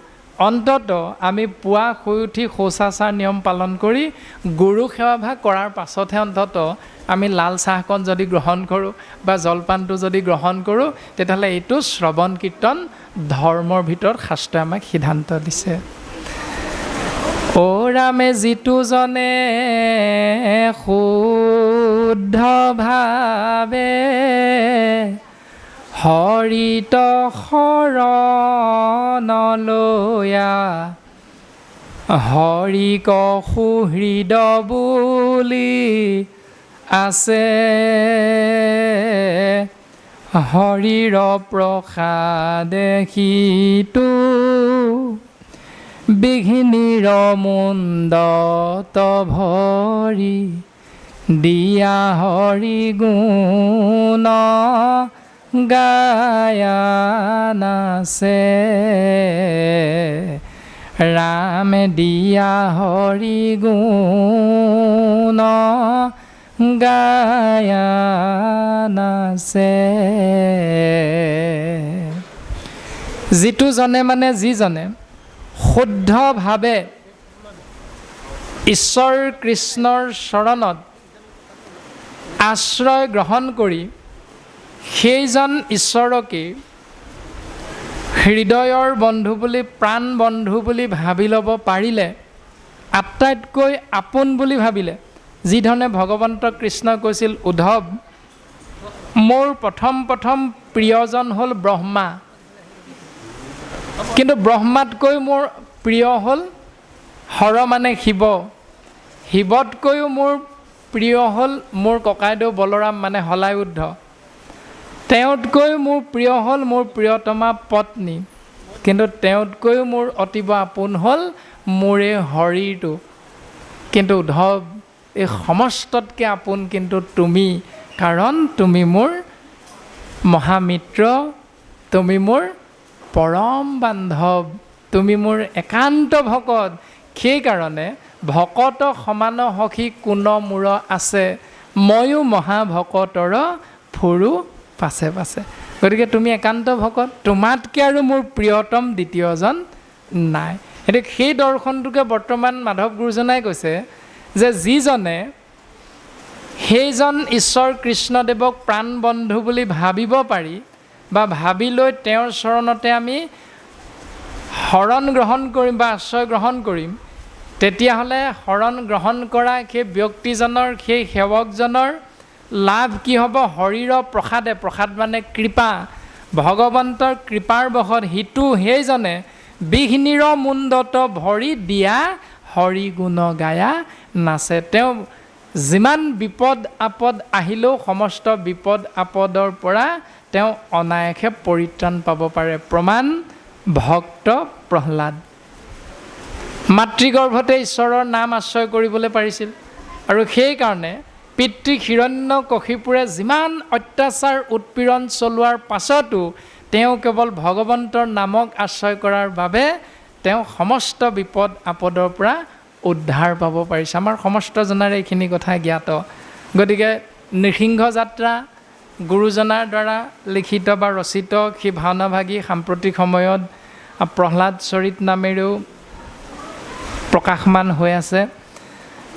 অন্ততঃ আমি পুৱা শুই উঠি শৌচাচাৰ নিয়ম পালন কৰি গুৰু সেৱাভাগ কৰাৰ পাছতহে অন্ততঃ আমি লাল চাহকণ যদি গ্ৰহণ কৰোঁ বা জলপানটো যদি গ্ৰহণ কৰোঁ, তেতিয়াহ'লে এইটো শ্ৰৱণ কীৰ্তন ধৰ্মৰ ভিতৰত শাস্ত্ৰই আমাক সিদ্ধান্ত দিছে। অ' ৰামে যিটো জনে শুদ্ধ ভাৱে হৰিত শৰণ লৈয়া, হৰিক সুহৃদ বুলি আছে, হৰিৰ প্ৰসাদে সিটো বিঘিনিৰ মুণ্ডত ভৰি, দিয়া হৰি গুণ গায়া নাছে, ৰামে দিয়া হৰি গুণ গায়া নাছে। যিটো জনে মানে যিজনে শুদ্ধভাৱে ঈশ্বৰ কৃষ্ণৰ চৰণত আশ্ৰয় গ্ৰহণ কৰি সেইজন ঈশ্বৰকেই হৃদয়ৰ বন্ধু বুলি, প্ৰাণ বন্ধু বুলি ভাবি ল'ব পাৰিলে, আটাইতকৈ আপোন বুলি ভাবিলে, যিধৰণে ভগৱন্ত কৃষ্ণই কৈছিল, উদ্ধৱ মোৰ প্ৰথম প্ৰিয়জন হ'ল ব্ৰহ্মা, কিন্তু ব্ৰহ্মাতকৈ মোৰ প্ৰিয় হ'ল হৰ মানে শিৱ, শিৱতকৈও মোৰ প্ৰিয় হ'ল মোৰ ককাইদেউ বলৰাম মানে হলায়ুদ্ধ, তেওঁতকৈও মোৰ প্ৰিয় হ'ল মোৰ প্ৰিয়তমা পত্নী, কিন্তু তেওঁতকৈও মোৰ অতিব আপোন হ'ল মোৰ এই হৰিটো। কিন্তু উদ্ধৱ এই সমস্ততকৈ আপোন কিন্তু তুমি, কাৰণ তুমি মোৰ মহামিত্ৰ, তুমি মোৰ পৰম বান্ধৱ, তুমি মোৰ একান্ত ভকত, সেইকাৰণে ভকত সমান সখী কোন মূৰ আছে, ময়ো মহাভকতৰ ফুৰু পাছে পাছে। গতিকে তুমি একান্ত ভকত, তোমাতকৈ আৰু মোৰ প্ৰিয়তম দ্বিতীয়জন নাই। এতিয়া সেই দৰ্শনটোকে বৰ্তমান মাধৱ গুৰুজনাই কৈছে যে যিজনে সেইজন ঈশ্বৰ কৃষ্ণদেৱক প্ৰাণ বন্ধু বুলি ভাবিব পাৰি বা ভাবি লৈ তেওঁৰ চৰণতে আমি শৰণ গ্ৰহণ কৰিম বা আশ্ৰয় গ্ৰহণ কৰিম, তেতিয়াহ'লে শৰণ গ্ৰহণ কৰা সেই ব্যক্তিজনৰ, সেই সেৱকজনৰ লাভ কি হ'ব? হৰিৰ প্ৰসাদে, প্ৰসাদ মানে কৃপা, ভগৱন্তৰ কৃপাৰ বশত সিটো সেইজনে বিঘ্নিৰ মুণ্ডত ভৰি দিয়া হৰি গুণ গায়া নাচে। তেওঁ যিমান বিপদ আপদ আহিলেও সমস্ত বিপদ আপদৰ পৰা তেওঁ অনায়াসে পৰিত্ৰাণ পাব পাৰে। প্ৰমাণ ভক্ত প্ৰহ্লাদ। মাতৃগৰ্ভতে ঈশ্বৰৰ নাম আশ্ৰয় কৰিবলৈ পাৰিছিল আৰু সেইকাৰণে পিতৃ হিৰণ্যকশিপুৰে যিমান অত্যাচাৰ উৎপীড়ন চলোৱাৰ পাছতো তেওঁ কেৱল ভগৱন্তৰ নামক আশ্ৰয় কৰাৰ বাবে তেওঁ সমস্ত বিপদ আপদৰ পৰা উদ্ধাৰ পাব পাৰিছে। আমাৰ সমস্ত জনাৰে এইখিনি কথা জ্ঞাত। গতিকে নৃসিংহ যাত্ৰা গুৰুজনাৰ দ্বাৰা লিখিত বা ৰচিত সেই ভাওনাভাগী সাম্প্ৰতিক সময়ত প্ৰহ্লাদ চৰিত নামেৰেও প্ৰকাশমান হৈ আছে।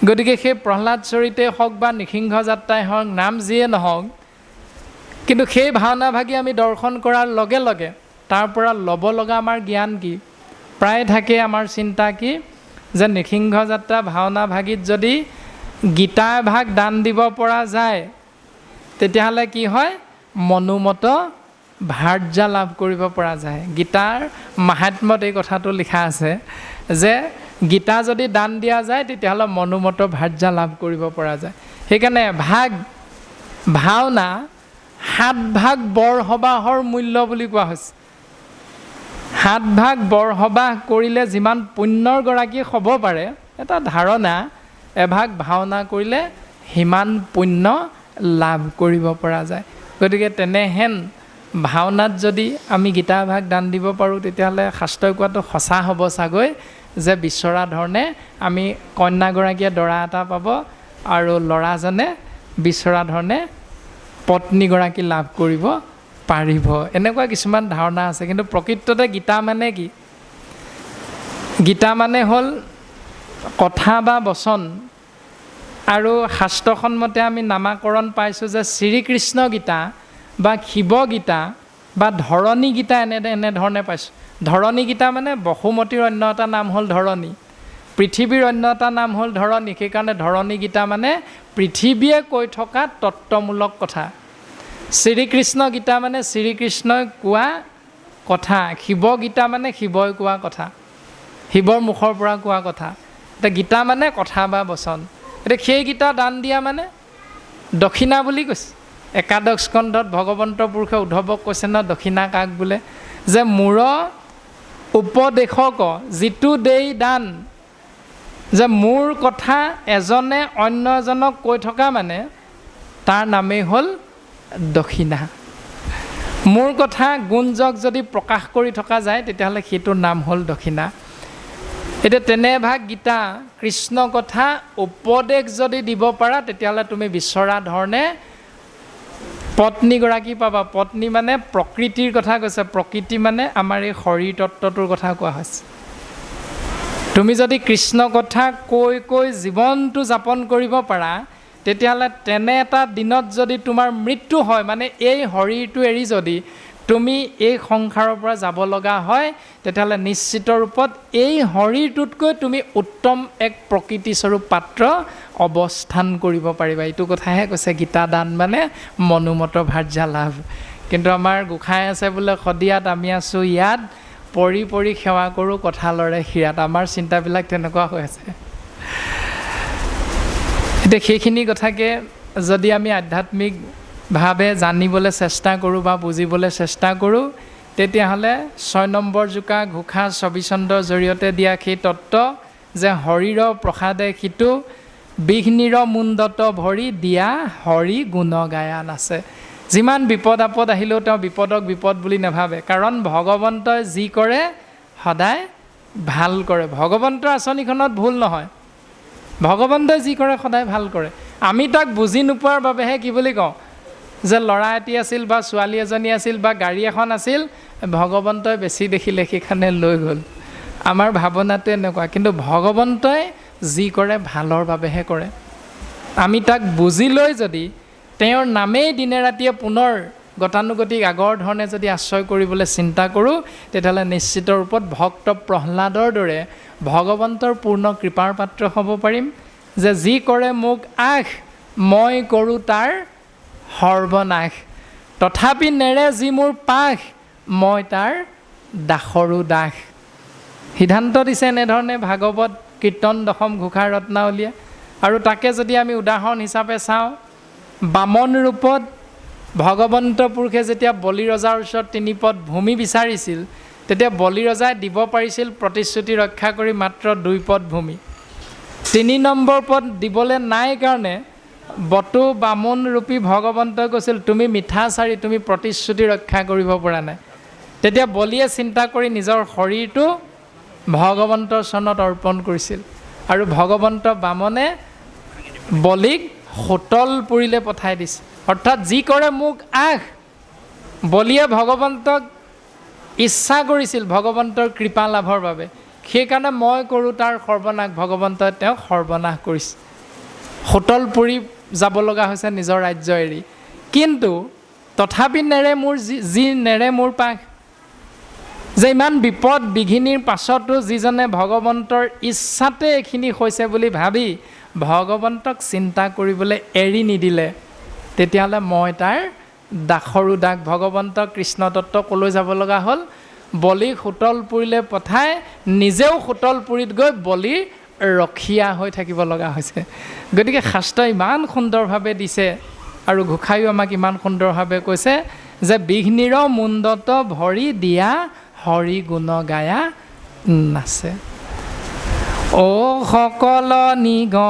গতিকে সেই প্ৰহ্লাদ চৰিতেই হওক বা নৃসিংহ যাত্ৰাই হওক, নাম যিয়ে নহওক, কিন্তু সেই ভাওনাভাগী আমি দৰ্শন কৰাৰ লগে লগে তাৰ পৰা ল'ব লগা আমাৰ জ্ঞান কি? প্ৰায় থাকে আমাৰ চিন্তা কি যে নৃসিংহ যাত্ৰা ভাওনাভাগীত যদি গীতা এভাগ দান দিব পৰা যায় তেতিয়াহ'লে কি হয়? মনোমত ভাৰ্যা লাভ কৰিব পৰা যায়। গীতাৰ মাহাত্ম্যত এই কথাটো লিখা আছে যে গীতা যদি দান দিয়া যায় তেতিয়াহ'লে মনোমত ভাৰ্যা লাভ কৰিব পৰা যায়। সেইকাৰণে এভাগ ভাওনা 7 ভাগ বৰসবাহৰ মূল্য বুলি কোৱা হৈছে। 7 ভাগ বৰসবাহ কৰিলে যিমান পুণ্যৰ গৰাকী হ'ব পাৰে এটা ধাৰণা, এভাগ ভাওনা কৰিলে সিমান পুণ্য লাভ কৰিব পৰা যায়। গতিকে তেনেহেন ভাওনাত যদি আমি গীতা ভাগ দান দিব পাৰোঁ তেতিয়াহ'লে শাস্ত্ৰই কোৱাটো সঁচা হ'ব চাগৈ যে বিচৰা ধৰণে আমি কন্যাগৰাকীয়ে দৰা এটা পাব আৰু ল'ৰাজনে বিচৰা ধৰণে পত্নীগৰাকী লাভ কৰিব পাৰিব। এনেকুৱা কিছুমান ধাৰণা আছে, কিন্তু প্ৰকৃততে গীতা মানে কি? গীতা মানে হ'ল কথা বা বচন, আৰু শাস্ত্ৰসন্মতে আমি নামাকৰণ পাইছোঁ যে শ্ৰীকৃষ্ণ গীতা বা শিৱ গীতা বা ধৰণী গীতা এনেধৰণে পাইছোঁ। ধৰণী গীতা মানে বসুমতীৰ অন্য এটা নাম হ'ল ধৰণী, পৃথিৱীৰ অন্য এটা নাম হ'ল ধৰণী। সেইকাৰণে ধৰণী গীতা মানে পৃথিৱীয়ে কৈ থকা তত্ত্বমূলক কথা। শ্ৰীকৃষ্ণ গীতা মানে শ্ৰীকৃষ্ণই কোৱা কথা, শিৱ গীতা মানে শিৱই কোৱা কথা, শিৱৰ মুখৰ পৰা কোৱা কথা। এতিয়া গীতা মানে কথা বা বচন। এতিয়া সেই গীতা দান দিয়া মানে দক্ষিণা বুলি কৈছে। একাদশ স্কন্ধত ভগৱন্ত পুৰুষে উদ্ধৱক কৈছে ন, দক্ষিণা কাক বোলে? যে মূৰ উপদেশক যিটো দেই দান, যে মোৰ কথা এজনে অন্য এজনক কৈ থকা মানে তাৰ নামেই হ'ল দক্ষিণা। মোৰ কথা গুঞ্জক যদি প্ৰকাশ কৰি থকা যায় তেতিয়াহ'লে সেইটোৰ নাম হ'ল দক্ষিণা। এতিয়া তেনেভাগ গীতা কৃষ্ণ কথা উপদেশ যদি দিব পাৰা তেতিয়াহ'লে তুমি বিচৰা ধৰণে পত্নীগৰাকী পাবা। পত্নী মানে প্ৰকৃতিৰ কথা কৈছে, প্ৰকৃতি মানে আমাৰ এই শৰীৰ তত্ত্বটোৰ কথা কোৱা হৈছে। তুমি যদি কৃষ্ণ কথা কৈ কৈ জীৱনটো যাপন কৰিব পাৰা তেতিয়াহ'লে তেনে এটা দিনত যদি তোমাৰ মৃত্যু হয়, মানে এই শৰীৰটো এৰি যদি তুমি এই সংসাৰৰ পৰা যাব লগা হয় তেতিয়াহ'লে নিশ্চিত ৰূপত এই শৰীৰটোতকৈ তুমি উত্তম এক প্ৰকৃতিস্বৰূপ পাত্ৰ অৱস্থান কৰিব পাৰিবা। এইটো কথাহে কৈছে গীতা দান মানে মনোমত ভাৰ্যা লাভ। কিন্তু আমাৰ গোসাঁই আছে বোলে শদিয়াত, আমি আছোঁ ইয়াত, পৰি পৰি সেৱা কৰোঁ কঁঠালৰে শিৰাত। আমাৰ চিন্তাবিলাক তেনেকুৱা হৈ আছে। এতিয়া সেইখিনি কথাকে যদি আমি আধ্যাত্মিকভাৱে জানিবলৈ চেষ্টা কৰোঁ বা বুজিবলৈ চেষ্টা কৰোঁ তেতিয়াহ'লে 6 নম্বৰ জোকা ঘোষা ছবিচন্দ্ৰৰ জৰিয়তে দিয়া সেই তত্ত্ব যে শৰীৰৰ প্ৰসাদে সিটো বিঘ্নিৰ মুণ্ডত ভৰি দিয়া হৰি গুণ গায়ান আছে। যিমান বিপদ আপদ আহিলেও তেওঁ বিপদক বিপদ বুলি নাভাবে, কাৰণ ভগৱন্তই যি কৰে সদায় ভাল কৰে। ভগৱন্তৰ আঁচনিখনত ভুল নহয়, ভগৱন্তই যি কৰে সদায় ভাল কৰে। আমি তাক বুজি নোপোৱাৰ বাবেহে কি বুলি কওঁ যে ল'ৰা এটি আছিল বা ছোৱালী এজনী আছিল বা গাড়ী এখন আছিল, ভগৱন্তই বেছি দেখিলে সেইখানে লৈ গ'ল। আমাৰ ভাৱনাটো এনেকুৱা, কিন্তু ভগৱন্তই যি কৰে ভালৰ বাবেহে কৰে। আমি তাক বুজি লৈ যদি তেওঁৰ নামেই দিনে ৰাতিয়ে পুনৰ গতানুগতিক আগৰ ধৰণে যদি আশ্ৰয় কৰিবলৈ চিন্তা কৰোঁ তেতিয়াহ'লে নিশ্চিত ৰূপত ভক্ত প্ৰহ্লাদৰ দৰে ভগৱন্তৰ পূৰ্ণ কৃপাৰ পাত্ৰ হ'ব পাৰিম। যে যি কৰে মোক আশ, মই কৰোঁ তাৰ সৰ্বনাশ, তথাপি নেৰে যি মোৰ পাশ, মই তাৰ দাসৰো দাস। সিদ্ধান্ত দিছে এনেধৰণে ভাগৱত কীৰ্তন দশম ঘোষা ৰত্নাৱলীয়ে আৰু তাকে যদি আমি উদাহৰণ হিচাপে চাওঁ, বামন ৰূপত ভগৱন্ত পুৰুষে যেতিয়া বলি ৰজাৰ ওচৰত 3 পদ ভূমি বিচাৰিছিল, তেতিয়া বলি ৰজাই দিব পাৰিছিল প্ৰতিশ্ৰুতি ৰক্ষা কৰি মাত্ৰ 2 পদ ভূমি। 3 নম্বৰ পদ দিবলৈ নাই কাৰণে বটু বামুণ ৰূপী ভগৱন্তই কৈছিল, তুমি মিঠাচাৰী, তুমি প্ৰতিশ্ৰুতি ৰক্ষা কৰিব পৰা নাই। তেতিয়া বলিয়ে চিন্তা কৰি নিজৰ শৰীৰটো ভগৱন্তৰ চৰণত অৰ্পণ কৰিছিল, আৰু ভগৱন্ত বামনে বলিক হোটলপুৰীলৈ পঠাই দিছে। অৰ্থাৎ যি কৰে মোক আহ। বলিয়ে ভগৱন্তক ইচ্ছা কৰিছিল ভগৱন্তৰ কৃপা লাভৰ বাবে, সেইকাৰণে মই কৰোঁ তাৰ সৰ্বনাশ। ভগৱন্তই তেওঁক সৰ্বনাশ কৰিছে, হোটলপুৰী যাব লগা হৈছে নিজৰ ৰাজ্য এৰি। কিন্তু তথাপি নেৰে মোৰ যি নেৰে মোৰ পাশ, যে ইমান বিপদ বিঘিনিৰ পাছতো যিজনে ভগৱন্তৰ ইচ্ছাতে এইখিনি হৈছে বুলি ভাবি ভগৱন্তক চিন্তা কৰিবলৈ এৰি নিদিলে, তেতিয়াহ'লে মই তাৰ দাসৰো দাস। ভগৱন্ত কৃষ্ণ তত্ত্ব ক'লৈ যাব লগা হ'ল? বলিক হোটলপুৰীলৈ পঠাই নিজেও হোটলপুৰীত গৈ বলিৰ ৰখীয়া হৈ থাকিব লগা হৈছে। গতিকে শাস্ত্ৰই ইমান সুন্দৰভাৱে দিছে, আৰু গোসাঁইও আমাক ইমান সুন্দৰভাৱে কৈছে যে বিঘ্নিৰ মুণ্ডত ভৰি দিয়া হৰি গুণ গায়া নাচে। অ সকল নিগমলতা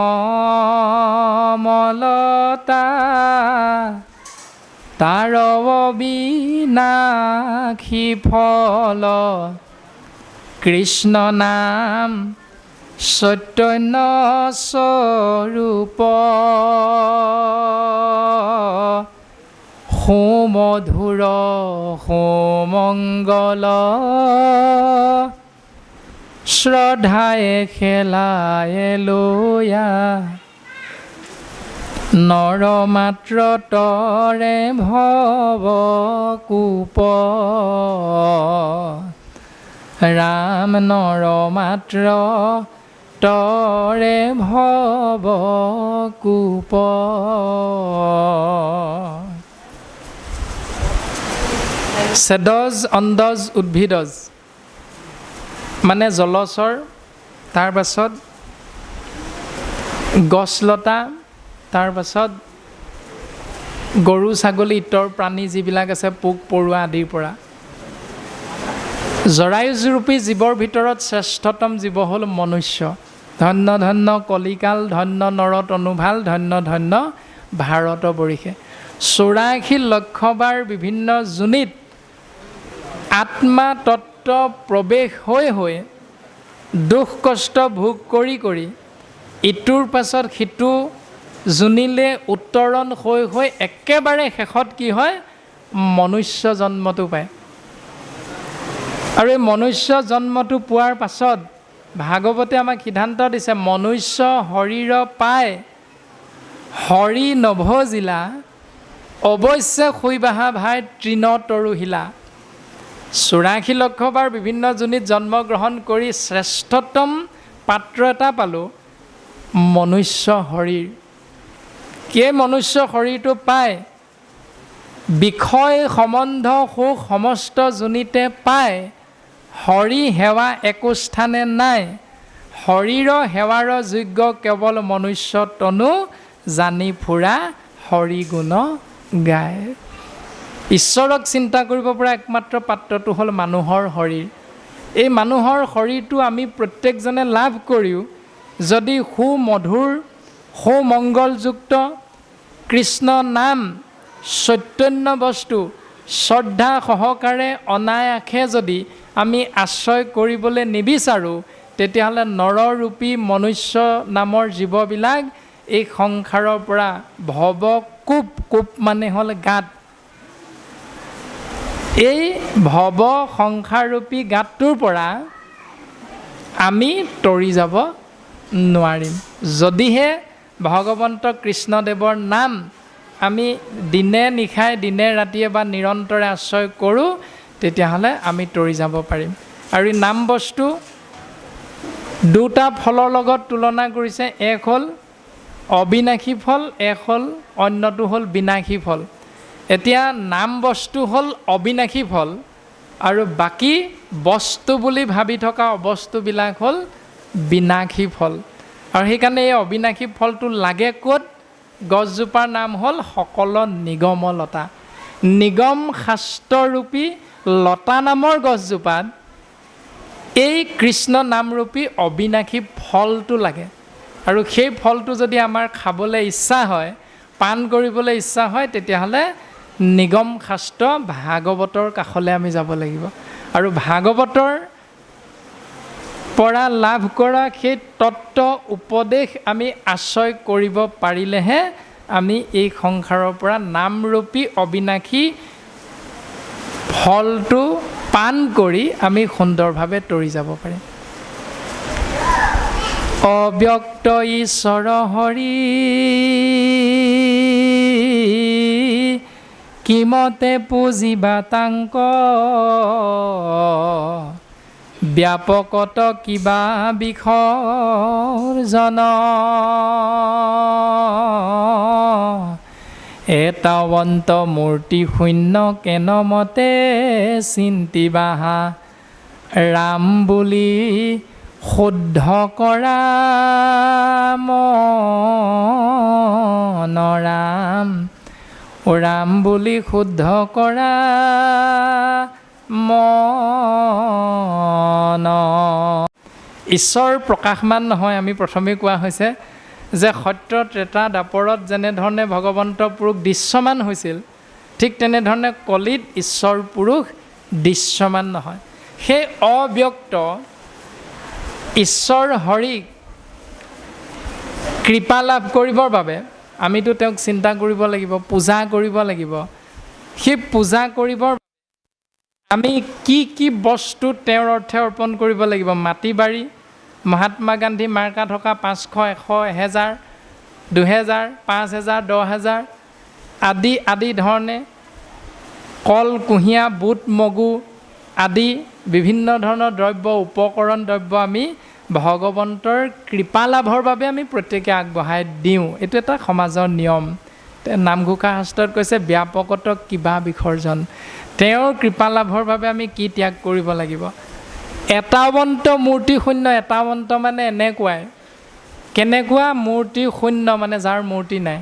তাৰ বিনাশী ফল, কৃষ্ণ নাম চৈতন্য স্বৰূপ, সুমধুৰ সুমংগল, শ্ৰদ্ধায়ে খেলায়ে লৈয়া, নৰ মাত্ৰ তৰে ভৱ কূপ, ৰাম নৰ মাত্ৰ তৰে ভৱ কূপ। সেদজ অন্দজ উদ্ভিদজ মানে জলচৰ, তাৰ পাছত গছলতা, তাৰ পাছত গৰু ছাগলী ইতৰ প্ৰাণী যিবিলাক আছে পোক পৰুৱা আদিৰ পৰা। জৰায়ুজৰূপী জীৱৰ ভিতৰত শ্ৰেষ্ঠতম জীৱ হ'ল মনুষ্য। ধন্য ধন্য কলিকাল, ধন্য নৰতনুভাল, ধন্য ধন্য ভাৰত বৰিষে। 84 লক্ষবাৰ বিভিন্ন যোনিত আত্মা তত্ত্ব প্ৰৱেশ হৈ হৈ দুখ কষ্ট ভোগ কৰি কৰি ইটোৰ পাছত সিটো যোনিলে উত্তৰণ হৈ হৈ একেবাৰে শেষত কি হয়? মনুষ্য জন্মটো পায়। আৰু এই মনুষ্য জন্মটো পোৱাৰ পাছত ভাগৱতে আমাক সিদ্ধান্ত দিছে, মনুষ্য শৰীৰ পায় হৰি নভজিলা, অৱশ্যে শুইবাহা ভাই তৃণ তৰুহিলা। 84 লক্ষবাৰ বিভিন্ন যোনিত জন্মগ্ৰহণ কৰি শ্ৰেষ্ঠতম পাত্ৰ এটা পালোঁ, মনুষ্য শৰীৰ। কিয় মনুষ্য শৰীৰটো পায়? বিষয় সম্বন্ধ সুখ সমস্ত যোনিতে পায়, হৰি সেৱা একো স্থানে নাই, শৰীৰৰ সেৱাৰ যোগ্য কেৱল মনুষ্য তনু, জানি ফুৰা হৰি গুণ গায়। ঈশ্বৰক চিন্তা কৰিব পৰা একমাত্ৰ পাত্ৰটো হ'ল মানুহৰ শৰীৰ। এই মানুহৰ শৰীৰটো আমি প্ৰত্যেকজনে লাভ কৰিও যদি সুমধুৰ সুমংগলযুক্ত কৃষ্ণ নাম চৈতন্য বস্তু শ্ৰদ্ধা সহকাৰে অনায়াসে যদি আমি আশ্ৰয় কৰিবলৈ নিবিচাৰোঁ, তেতিয়াহ'লে নৰৰূপী মনুষ্য নামৰ জীৱবিলাক এই সংসাৰৰ পৰা ভৱ কূপ, কূপ মানে হ'ল গাঁত, এই ভৱ সংসাৰৰূপী গাঁতটোৰ পৰা আমি তৰি যাব নোৱাৰিম। যদিহে ভগৱন্ত কৃষ্ণদেৱৰ নাম আমি দিনে নিশাই দিনে ৰাতিয়ে বা নিৰন্তৰে আশ্ৰয় কৰোঁ, তেতিয়াহ'লে আমি তৰি যাব পাৰিম। আৰু এই নাম বস্তু দুটা ফলৰ লগত তুলনা কৰিছে, এক হ'ল অবিনাশী ফল, এক হ'ল অন্যটো হ'ল বিনাশী ফল। এতিয়া নাম বস্তু হ'ল অবিনাশী ফল, আৰু বাকী বস্তু বুলি ভাবি থকা অবস্তুবিলাক হ'ল বিনাশী ফল। আৰু সেইকাৰণে এই অবিনাশী ফলটো লাগে ক'ত? গছজোপাৰ নাম হ'ল সকল নিগম লতা। নিগম শাস্ত্ৰৰূপী লতা নামৰ গছজোপাত এই কৃষ্ণ নামৰূপী অবিনাশী ফলটো লাগে। আৰু সেই ফলটো যদি আমাৰ খাবলৈ ইচ্ছা হয়, পান কৰিবলৈ ইচ্ছা হয়, তেতিয়াহ'লে নিগম শাস্ত্ৰ ভাগৱতৰ কাষলৈ আমি যাব লাগিব। আৰু ভাগৱতৰ পৰা লাভ কৰা সেই তত্ত্ব উপদেশ আমি আশ্ৰয় কৰিব পাৰিলেহে আমি এই সংসাৰৰ পৰা নামৰূপী অবিনাশী ফলটো পান কৰি আমি সুন্দৰভাৱে তৰি যাব পাৰিম। অব্যক্ত ঈশ্বৰ হৰি কিমতে পুজিবা তাংক ব্যাপকত কিবা বিসৰ্জন এটাৱন্ত মূৰ্তি শূন্য কেনমতে চিন্তিবাহা ৰাম বুলি শুদ্ধ কৰা মন ৰাম ৰাম বুলি শুদ্ধ কৰা মন। ঈশ্বৰ প্ৰকাশমান নহয়। আমি প্ৰথমে কোৱা হৈছে যে সত্য ত্ৰেতা দাপৰত যেনেধৰণে ভগৱন্ত পুৰুষ দৃশ্যমান হৈছিল, ঠিক তেনেধৰণে কলিত ঈশ্বৰ পুৰুষ দৃশ্যমান নহয়। সেই অব্যক্ত ঈশ্বৰ হৰিক কৃপা লাভ কৰিবৰ বাবে আমিতো তেওঁক চিন্তা কৰিব লাগিব, পূজা কৰিব লাগিব। সেই পূজা কৰিবৰ আমি কি কি বস্তু তেওঁৰ অৰ্থে অৰ্পণ কৰিব লাগিব? মাটি বাৰী, মহাত্মা গান্ধী মাৰ্কা থকা 500, 100, 1000, 2000, 5000, 10000 আদি আদি ধৰণে কল, কুঁহিয়া, বুট, মগু আদি বিভিন্ন ধৰণৰ দ্ৰব্য, উপকৰণ দ্ৰব্য আমি ভগৱন্তৰ কৃপা লাভৰ বাবে আমি প্ৰত্যেকে আগবঢ়াই দিওঁ। এইটো এটা সমাজৰ নিয়ম। নামঘোষা শাস্ত্ৰত কৈছে ব্যাপকত কিবা বিসৰ্জন। তেওঁৰ কৃপা লাভৰ বাবে আমি কি ত্যাগ কৰিব লাগিব? এটাৱন্ত মূৰ্তি শূন্য। এটাৱন্ত মানে এনেকুৱাই, কেনেকুৱা মূৰ্তি শূন্য মানে যাৰ মূৰ্তি নাই।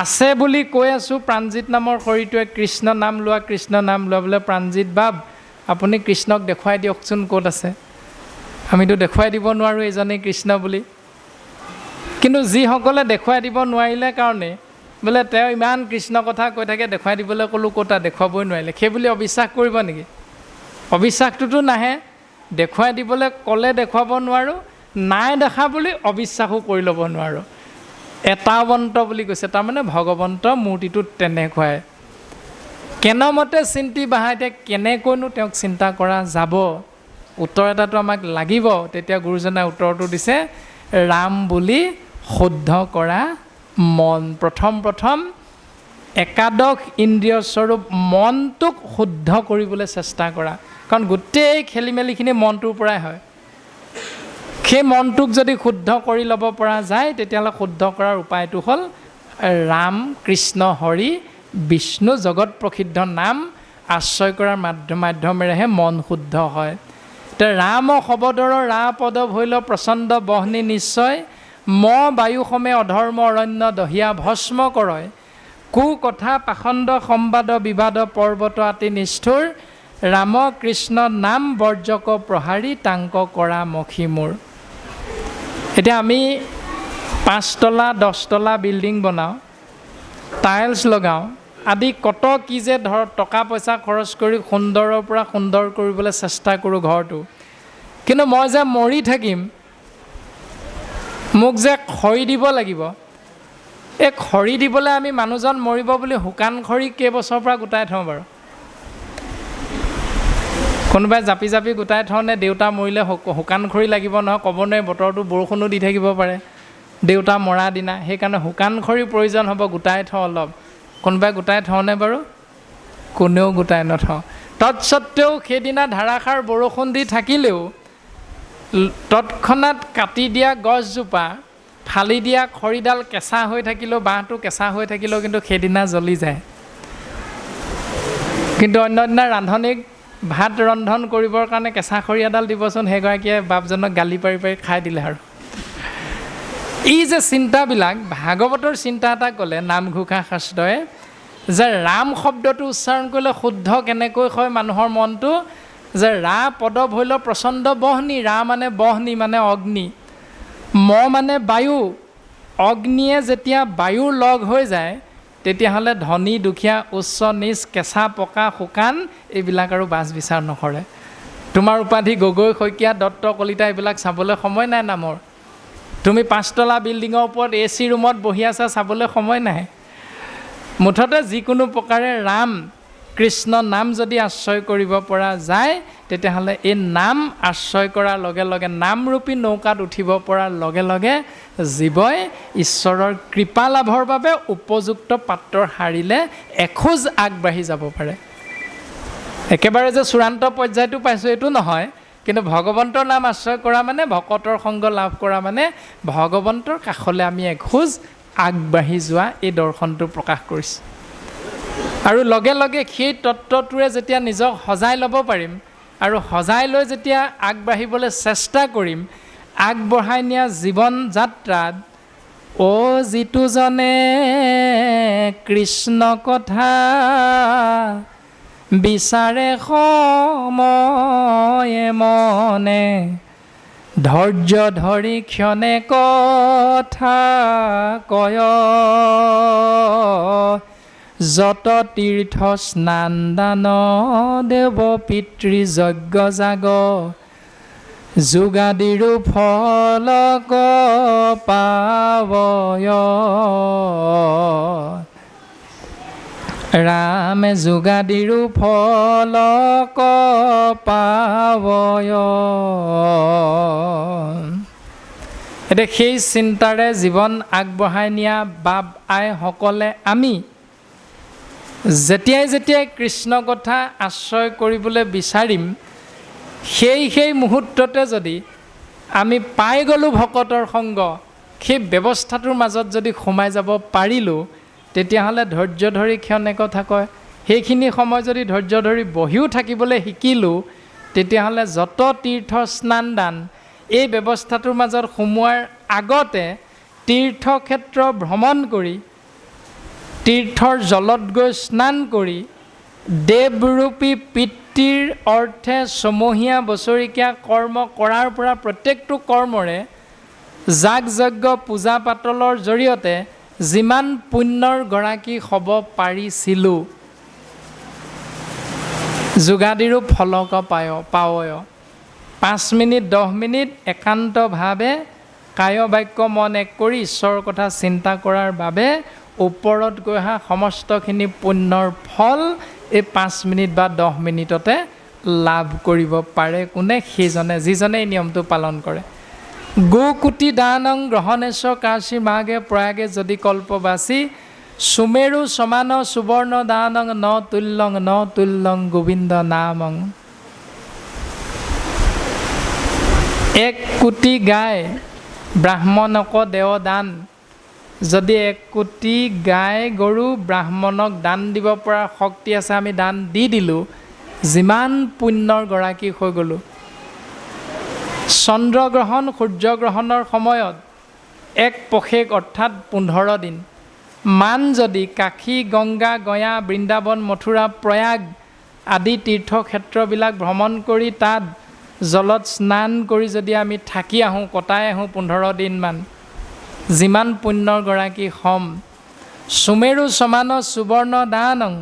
আছে বুলি কৈ আছোঁ প্ৰাণজিৎ নামৰ শৰীৰটোৱে কৃষ্ণ নাম লোৱা, কৃষ্ণ নাম লোৱা বোলে প্ৰাণজিৎ বাব আপুনি কৃষ্ণক দেখুৱাই দিয়কচোন ক'ত আছে। আমিতো দেখুৱাই দিব নোৱাৰোঁ এইজনেই কৃষ্ণ বুলি। কিন্তু যিসকলে দেখুৱাই দিব নোৱাৰিলে কাৰণে বোলে তেওঁ ইমান কৃষ্ণ কথা কৈ থাকে, দেখুৱাই দিবলৈ ক'লোঁ ক'তা দেখুৱাবই নোৱাৰিলে, সেই বুলি অবিশ্বাস কৰিব নেকি? অবিশ্বাসটোতো নাহে। দেখুৱাই দিবলৈ ক'লে দেখুৱাব নোৱাৰোঁ, নাই দেখা বুলি অবিশ্বাসো কৰি ল'ব নোৱাৰোঁ। এটাৱন্ত বুলি কৈছে, তাৰমানে ভগৱন্ত মূৰ্তিটো তেনেকুৱাই। কেনেমতে চিন্তি বাহা, এতিয়া কেনেকৈনো তেওঁক চিন্তা কৰা যাব? উত্তৰ এটাতো আমাক লাগিব। তেতিয়া গুৰুজনাই উত্তৰটো দিছে ৰাম বুলি শুদ্ধ কৰা মন। প্ৰথম একাদশ ইন্দ্ৰিয় স্বৰূপ মনটোক শুদ্ধ কৰিবলৈ চেষ্টা কৰা। কাৰণ গোটেই খেলি মেলিখিনি মনটোৰ পৰাই হয়। সেই মনটোক যদি শুদ্ধ কৰি ল'ব পৰা যায়, তেতিয়াহ'লে শুদ্ধ কৰাৰ উপায়টো হ'ল ৰাম, কৃষ্ণ, হৰি, বিষ্ণু জগত প্ৰসিদ্ধ নাম আশ্ৰয় কৰাৰ মাধ্যমেৰেহে মন শুদ্ধ হয়। এতিয়া ৰাম শবদৰ ৰা পদ ভৈল প্ৰচণ্ড বহ্নি নিশ্চয় ম বায়ু সমে অধৰ্ম অৰণ্য দহিয়া ভস্ম কৰয় কু কথা পাখণ্ড সম্বাদ বিবাদ পৰ্বত আতি নিষ্ঠুৰ ৰাম কৃষ্ণ নাম বৰ্জক প্ৰহাৰী তাংক কৰা মখি মোৰ। এতিয়া আমি 5 তলা 10 তলা বিল্ডিং বনাওঁ, টাইলছ লগাওঁ আদি কত কি যে টকা পইচা খৰচ কৰি সুন্দৰৰ পৰা সুন্দৰ কৰিবলৈ চেষ্টা কৰোঁ ঘৰটো। কিন্তু মই যে মৰি থাকিম, মোক যে খৰি দিব লাগিব, এই খৰি দিবলৈ আমি মানুহজন মৰিব বুলি শুকান খৰি কেইবছৰৰ পৰা গোটাই থওঁ বাৰু? কোনোবাই জাপি জাপি গোটাই থওঁনে? দেউতা মৰিলে শুকান খৰি লাগিব নহয়, ক'ব নোৱাৰি, বতৰটো বৰষুণো দি থাকিব পাৰে দেউতা মৰা দিনা, সেইকাৰণে শুকান খৰিৰ প্ৰয়োজন হ'ব, গোটাই থওঁ অলপ। কোনোবাই গোটাই থওঁনে বাৰু? কোনেও গোটাই নথওঁ। তৎসত্ত্বেও সেইদিনা ধাৰাসাৰ বৰষুণ দি থাকিলেও তৎক্ষণাত কাটি দিয়া গছজোপা, ফালি দিয়া খৰিডাল কেঁচা হৈ থাকিলেও, বাঁহটো কেঁচা হৈ থাকিলেও কিন্তু সেইদিনা জ্বলি যায়। কিন্তু অন্য দিনা ৰান্ধনীক ভাত ৰন্ধন কৰিবৰ কাৰণে কেঁচা খৰি এডাল দিবচোন, সেইগৰাকীয়ে বাপজনক গালি পাৰি পাৰি খাই দিলে আৰু। এই যে চিন্তাবিলাক ভাগৱতৰ চিন্তা এটা ক'লে নামঘোষা শাস্ত্ৰই যে ৰাম শব্দটো উচ্চাৰণ কৰিলে শুদ্ধ কেনেকৈ হয় মানুহৰ মনটো, যে ৰা পদ ভৈল প্ৰচণ্ড বহ্নি, ৰা মানে বহ্নি মানে অগ্নি, ম মানে বায়ু, অগ্নিয়ে যেতিয়া বায়ুৰ লগ হৈ যায় তেতিয়াহ'লে ধনী দুখীয়া উচ্চ নিচ কেঁচা পকা শুকান এইবিলাক আৰু বাছ বিচাৰ নকৰে। তোমাৰ উপাধি গগৈ শইকীয়া দত্ত কলিতা এইবিলাক চাবলৈ সময় নাই নামৰ। তুমি 5 তলা বিল্ডিঙৰ ওপৰত AC ৰুমত বহি আছা, চাবলৈ সময় নাই। মুঠতে যিকোনো প্ৰকাৰে ৰাম কৃষ্ণ নাম যদি আশ্ৰয় কৰিব পৰা যায় তেতিয়াহ'লে এই নাম আশ্ৰয় কৰাৰ লগে লগে নামৰূপী নৌকাত উঠিব পৰাৰ লগে লগে জীৱই ঈশ্বৰৰ কৃপা লাভৰ বাবে উপযুক্ত পাত্ৰৰ হাৰিলে এখোজ আগবাঢ়ি যাব পাৰে। একেবাৰে যে চূড়ান্ত পৰ্যায়টো পাইছোঁ এইটো নহয়, কিন্তু ভগৱন্তৰ নাম আশ্ৰয় কৰা মানে ভকতৰ সংগ লাভ কৰা মানে ভগৱন্তৰ কাষলৈ আমি এখোজ আগবাঢ়ি যোৱা এই দৰ্শনটো প্ৰকাশ কৰিছে। আৰু লগে লগে সেই তত্ত্বটোৰে যেতিয়া নিজক সজাই ল'ব পাৰিম আৰু সজাই লৈ যেতিয়া আগবাঢ়িবলৈ চেষ্টা কৰিম, আগবঢ়াই নিয়া জীৱন যাত্ৰাত যিটো জনে কৃষ্ণ কথা বিচাৰে সময়ে মনে, ধৈৰ্য ধৰি ক্ষণে কথা কয়, যত তীৰ্থ স্নান দান দেৱ পিতৃ যজ্ঞ জাগ, যোগাদিৰো ফল পাৱয়, ৰামে যোগাদিৰো ফল পাৱয়। এতিয়া সেই চিন্তাৰে জীৱন আগবঢ়াই নিয়া বাপ আইসকলে আমি যেতিয়াই কৃষ্ণ কথা আশ্ৰয় কৰিবলৈ বিচাৰিম, সেই মুহূৰ্ততে যদি আমি পাই গ'লোঁ ভকতৰ সংগ, সেই ব্যৱস্থাটোৰ মাজত যদি সোমাই যাব পাৰিলোঁ তেতিয়াহ'লে ধৈৰ্য ধৰি ক্ষণে কথা কয়। সেইখিনি সময় যদি ধৈৰ্য ধৰি বহিও থাকিবলৈ শিকিলোঁ তেতিয়াহ'লে যত তীৰ্থ স্নান দান এই ব্যৱস্থাটোৰ মাজত সোমোৱাৰ আগতে তীৰ্থক্ষেত্ৰ ভ্ৰমণ কৰি তীৰ্থৰ জলত গৈ স্নান কৰি দেৱৰূপী পিতৃৰ অৰ্থে ছমহীয়া বছৰেকীয়া কৰ্ম কৰাৰ পৰা প্ৰত্যেকটো কৰ্মৰে যাগ যজ্ঞ পূজা পাতলৰ জৰিয়তে যিমান পুণ্যৰ গৰাকী হ'ব পাৰিছিলোঁ, যোগাদিৰো ফলক পাৱয়। 5 মিনিট 10 মিনিট একান্তভাৱে কায় বাক্য মন এক কৰি ঈশ্বৰৰ কথা চিন্তা কৰাৰ বাবে ওপৰত গৈ অহা সমস্তখিনি পুণ্যৰ ফল এই 5 মিনিট বা 10 মিনিটতে লাভ কৰিব পাৰে কোনে? সেইজনে যিজনে এই নিয়মটো পালন কৰে। গোকুটি দানং গ্ৰহণেশ কাশী মাগে প্ৰয়াগে যদি কল্পবাসী, সুমেৰু সমান সুবৰ্ণ দানং ন তুল্যং গোবিন্দ নামং। 1 কোটি গাই ব্ৰাহ্মণক দেৱ দান, যদি 1 কোটি গাই গৰু ব্ৰাহ্মণক দান দিব পৰা শক্তি আছে, আমি দান দি দিলোঁ, যিমান পুণ্যৰ গৰাকী হৈ গ'লোঁ। চন্দ্ৰগ্ৰহণ সূৰ্যগ্ৰহণৰ সময়ত 1 পষেক অৰ্থাৎ 15 দিন মান যদি কাশী গংগা গয়া বৃন্দাবন মথুৰা প্ৰয়াগ আদি তীৰ্থক্ষেত্ৰবিলাক ভ্ৰমণ কৰি তাত জলত স্নান কৰি যদি আমি থাকি আহোঁ, কটাই আহোঁ 15 দিনমান, যিমান পুণ্যৰ গৰাকী হ'ম। সুমেৰু সমান সুবৰ্ণ দানং,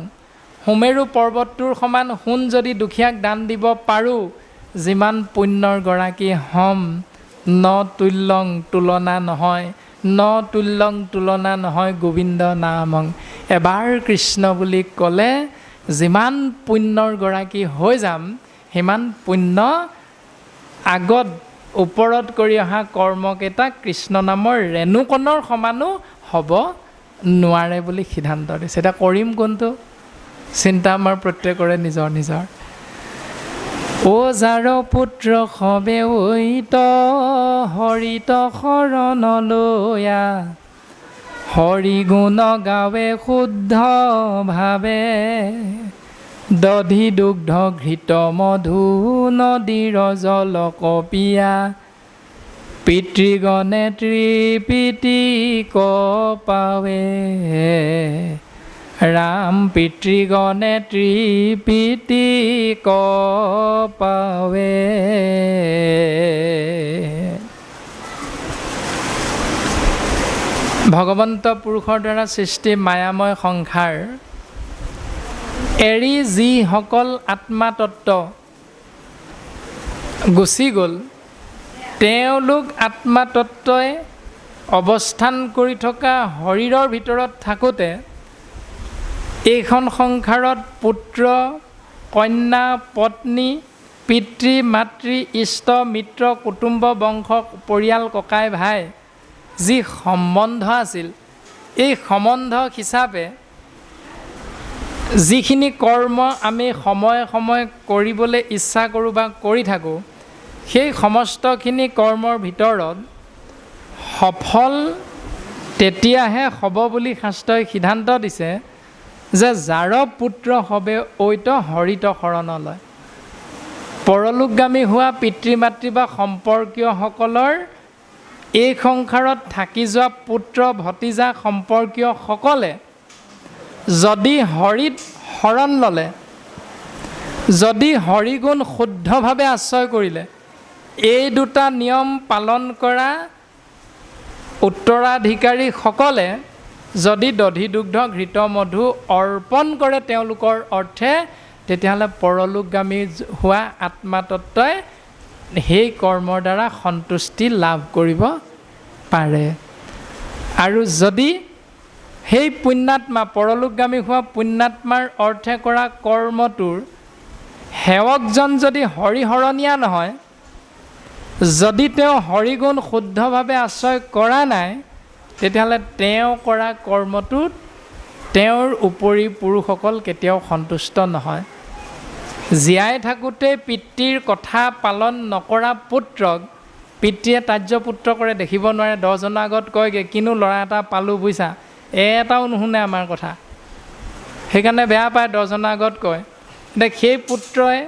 সুমেৰু পৰ্বতটোৰ সমান সোণ যদি দুখীয়াক দান দিব পাৰোঁ, যিমান পুণ্যৰ গৰাকী হ'ম। ন তুল্যং তুলনা নহয়, ন তুল্যং তুলনা নহয় গোবিন্দ নামং। এবাৰ কৃষ্ণ বুলি ক'লে যিমান পুণ্যৰ গৰাকী হৈ যাম, সিমান পুণ্য আগত ওপৰত কৰি অহা কৰ্মকেইটা কৃষ্ণ নামৰ ৰেণুকণৰ সমানো হ'ব নোৱাৰে বুলি সিদ্ধান্ত দিছে। এতিয়া কৰিম কোনটো? চিন্তা আমাৰ প্ৰত্যেকৰে নিজৰ নিজৰ। যাৰ পুত্ৰ সবে ঐত হৰিত শৰণ লৈয়া, হৰি গুণ গাৱে শুদ্ধ ভাৱে, দধি দুগ্ধ ঘৃত মধু নদীৰ জল কপিয়া, পিতৃগণে ত্ৰিপিটি পাৱে ৰাম পিতৃগণে ত্ৰিপিটি পাৱে ভগৱন্ত পুৰুষৰ দ্বাৰা সৃষ্টি মায়াময় সংসাৰ এৰি যিসকল আত্মাতত্ত্ব গুচি গ'ল তেওঁলোক আত্মাতত্ত্বই অৱস্থান কৰি থকা শৰীৰৰ ভিতৰত থাকোঁতে এইখন সংসাৰত পুত্ৰ কন্যা পত্নী পিতৃ মাতৃ ইষ্ট মিত্ৰ কুটুম্ব বংশ পৰিয়াল ককাই ভাই যি সম্বন্ধ আছিল এই সম্বন্ধ হিচাপে যিখিনি কৰ্ম আমি সময়ে সময়ে কৰিবলৈ ইচ্ছা কৰোঁ বা কৰি থাকোঁ সেই সমস্তখিনি কৰ্মৰ ভিতৰত সফল তেতিয়াহে হ'ব বুলি শাস্ত্ৰই সিদ্ধান্ত দিছে যে যাৰ পুত্ৰ হবে ঐত হৰিত শৰণলৈ পৰলোকগামী হোৱা পিতৃ মাতৃ বা সম্পৰ্কীয়সকলৰ এই সংসাৰত থাকি যোৱা পুত্ৰ ভতিজা সম্পৰ্কীয়সকলে যদি হৰিত শৰণ ল'লে যদি হৰিগুণ শুদ্ধভাৱে আশ্ৰয় কৰিলে এই দুটা নিয়ম পালন কৰা উত্তৰাধিকাৰীসকলে যদি দধি দুগ্ধ ঘৃত মধু অৰ্পণ কৰে তেওঁলোকৰ অৰ্থে তেতিয়াহ'লে পৰলোকগামী হোৱা আত্মাতত্ত্বই সেই কৰ্মৰ দ্বাৰা সন্তুষ্টি লাভ কৰিব পাৰে আৰু যদি সেই পুণ্যাত্মা পৰলোকগামী হোৱা পুণ্যাত্মাৰ অৰ্থে কৰা কৰ্মটোৰ সেৱকজন যদি হৰিহৰণীয়া নহয় যদি তেওঁ হৰিগুণ শুদ্ধভাৱে আশ্ৰয় কৰা নাই তেতিয়াহ'লে তেওঁ কৰা কৰ্মটোত তেওঁৰ উপৰি পুৰুষসকল কেতিয়াও সন্তুষ্ট নহয় জীয়াই থাকোঁতে পিতৃৰ কথা পালন নকৰা পুত্ৰক পিতৃয়ে তাৰ্যপুত্ৰ কৰে দেখিব নোৱাৰে 10 জনৰ আগত কয়গৈ কিনো ল'ৰা এটা পালোঁ বুজিছা এটাও নুশুনে আমাৰ কথা সেইকাৰণে বেয়া পায় 10 জনৰ আগত কয় এতিয়া সেই পুত্ৰই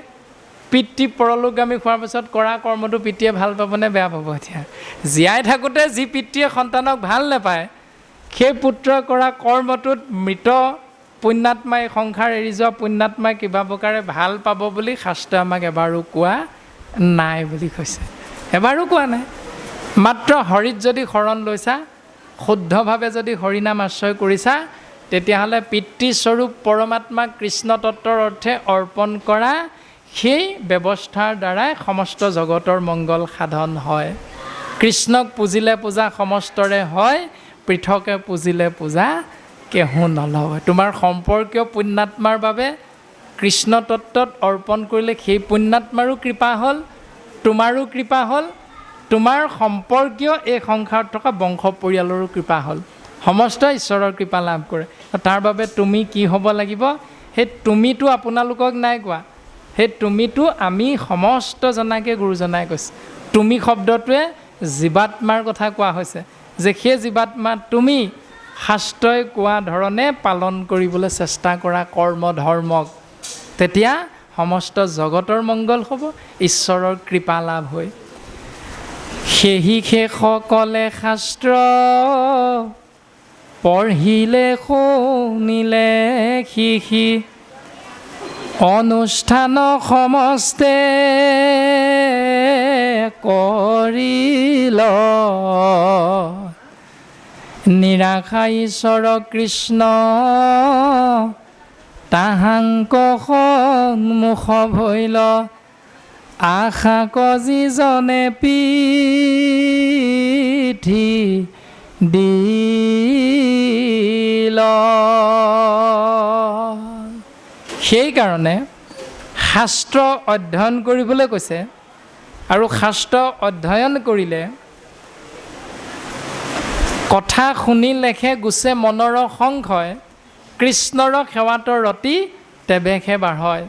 পিতৃ পৰলোকগামী হোৱাৰ পিছত কৰা কৰ্মটো পিতৃয়ে ভাল পাবনে বেয়া পাব এতিয়া জীয়াই থাকোঁতে যি পিতৃয়ে সন্তানক ভাল নাপায় সেই পুত্ৰই কৰা কৰ্মটোত মৃত পুণ্যাত্মাই সংসাৰ এৰি যোৱা পুণ্যাত্মাই কিবা প্ৰকাৰে ভাল পাব বুলি শাস্ত্ৰই আমাক এবাৰো কোৱা নাই বুলি কৈছে এবাৰো কোৱা নাই মাত্ৰ হৰিত যদি শৰণ লৈছা শুদ্ধভাৱে যদি হৰিনাম আশ্ৰয় কৰিছা তেতিয়াহ'লে পিতৃস্বৰূপ পৰমাত্মা কৃষ্ণ তত্ত্বৰ অৰ্থে অৰ্পণ কৰা সেই ব্যৱস্থাৰ দ্বাৰাই সমস্ত জগতৰ মংগল সাধন হয় কৃষ্ণক পুজিলে পূজা সমস্তৰে হয় পৃথকে পুজিলে পূজা কেহু নলয় তোমাৰ সম্পৰ্কীয় পুণ্যাত্মাৰ বাবে কৃষ্ণ তত্ত্বত অৰ্পণ কৰিলে সেই পুণ্যাত্মাৰো কৃপা হ'ল তোমাৰো কৃপা হ'ল তোমাৰ সম্পৰ্কীয় এই সংসাৰত থকা বংশ পৰিয়ালৰো কৃপা হ'ল সমস্ত ঈশ্বৰৰ কৃপা লাভ কৰে তাৰ বাবে তুমি কি হ'ব লাগিব সেই তুমিতো আপোনালোকক নাই কোৱা সেই তুমিতো আমি সমস্ত জনাকে গুৰুজনাই কৈছে তুমি শব্দটোৱে জীৱাত্মাৰ কথা কোৱা হৈছে যে সেই জীৱাত্মা তুমি শাস্ত্ৰই কোৱা ধৰণে পালন কৰিবলৈ চেষ্টা কৰা কৰ্ম ধৰ্মক তেতিয়া সমস্ত জগতৰ মংগল হ'ব ঈশ্বৰৰ কৃপা লাভ হৈ সেহি সকলে শাস্ত্ৰ পঢ়িলে শুনিলে শিকি অনুষ্ঠান সমস্তে কৰিল নিৰাশা ঈশ্বৰ কৃষ্ণ তাহাংক সন্মুখ ভৈল আশা কজিজনে পিঠি দিল সেইকাৰণে শাস্ত্ৰ অধ্যয়ন কৰিবলৈ কৈছে আৰু শাস্ত্ৰ অধ্যয়ন কৰিলে কথা শুনিলেহে গুচে মনৰ সংশয় কৃষ্ণৰ সেৱাতৰ ৰতি তেবেহে বাঢ়য়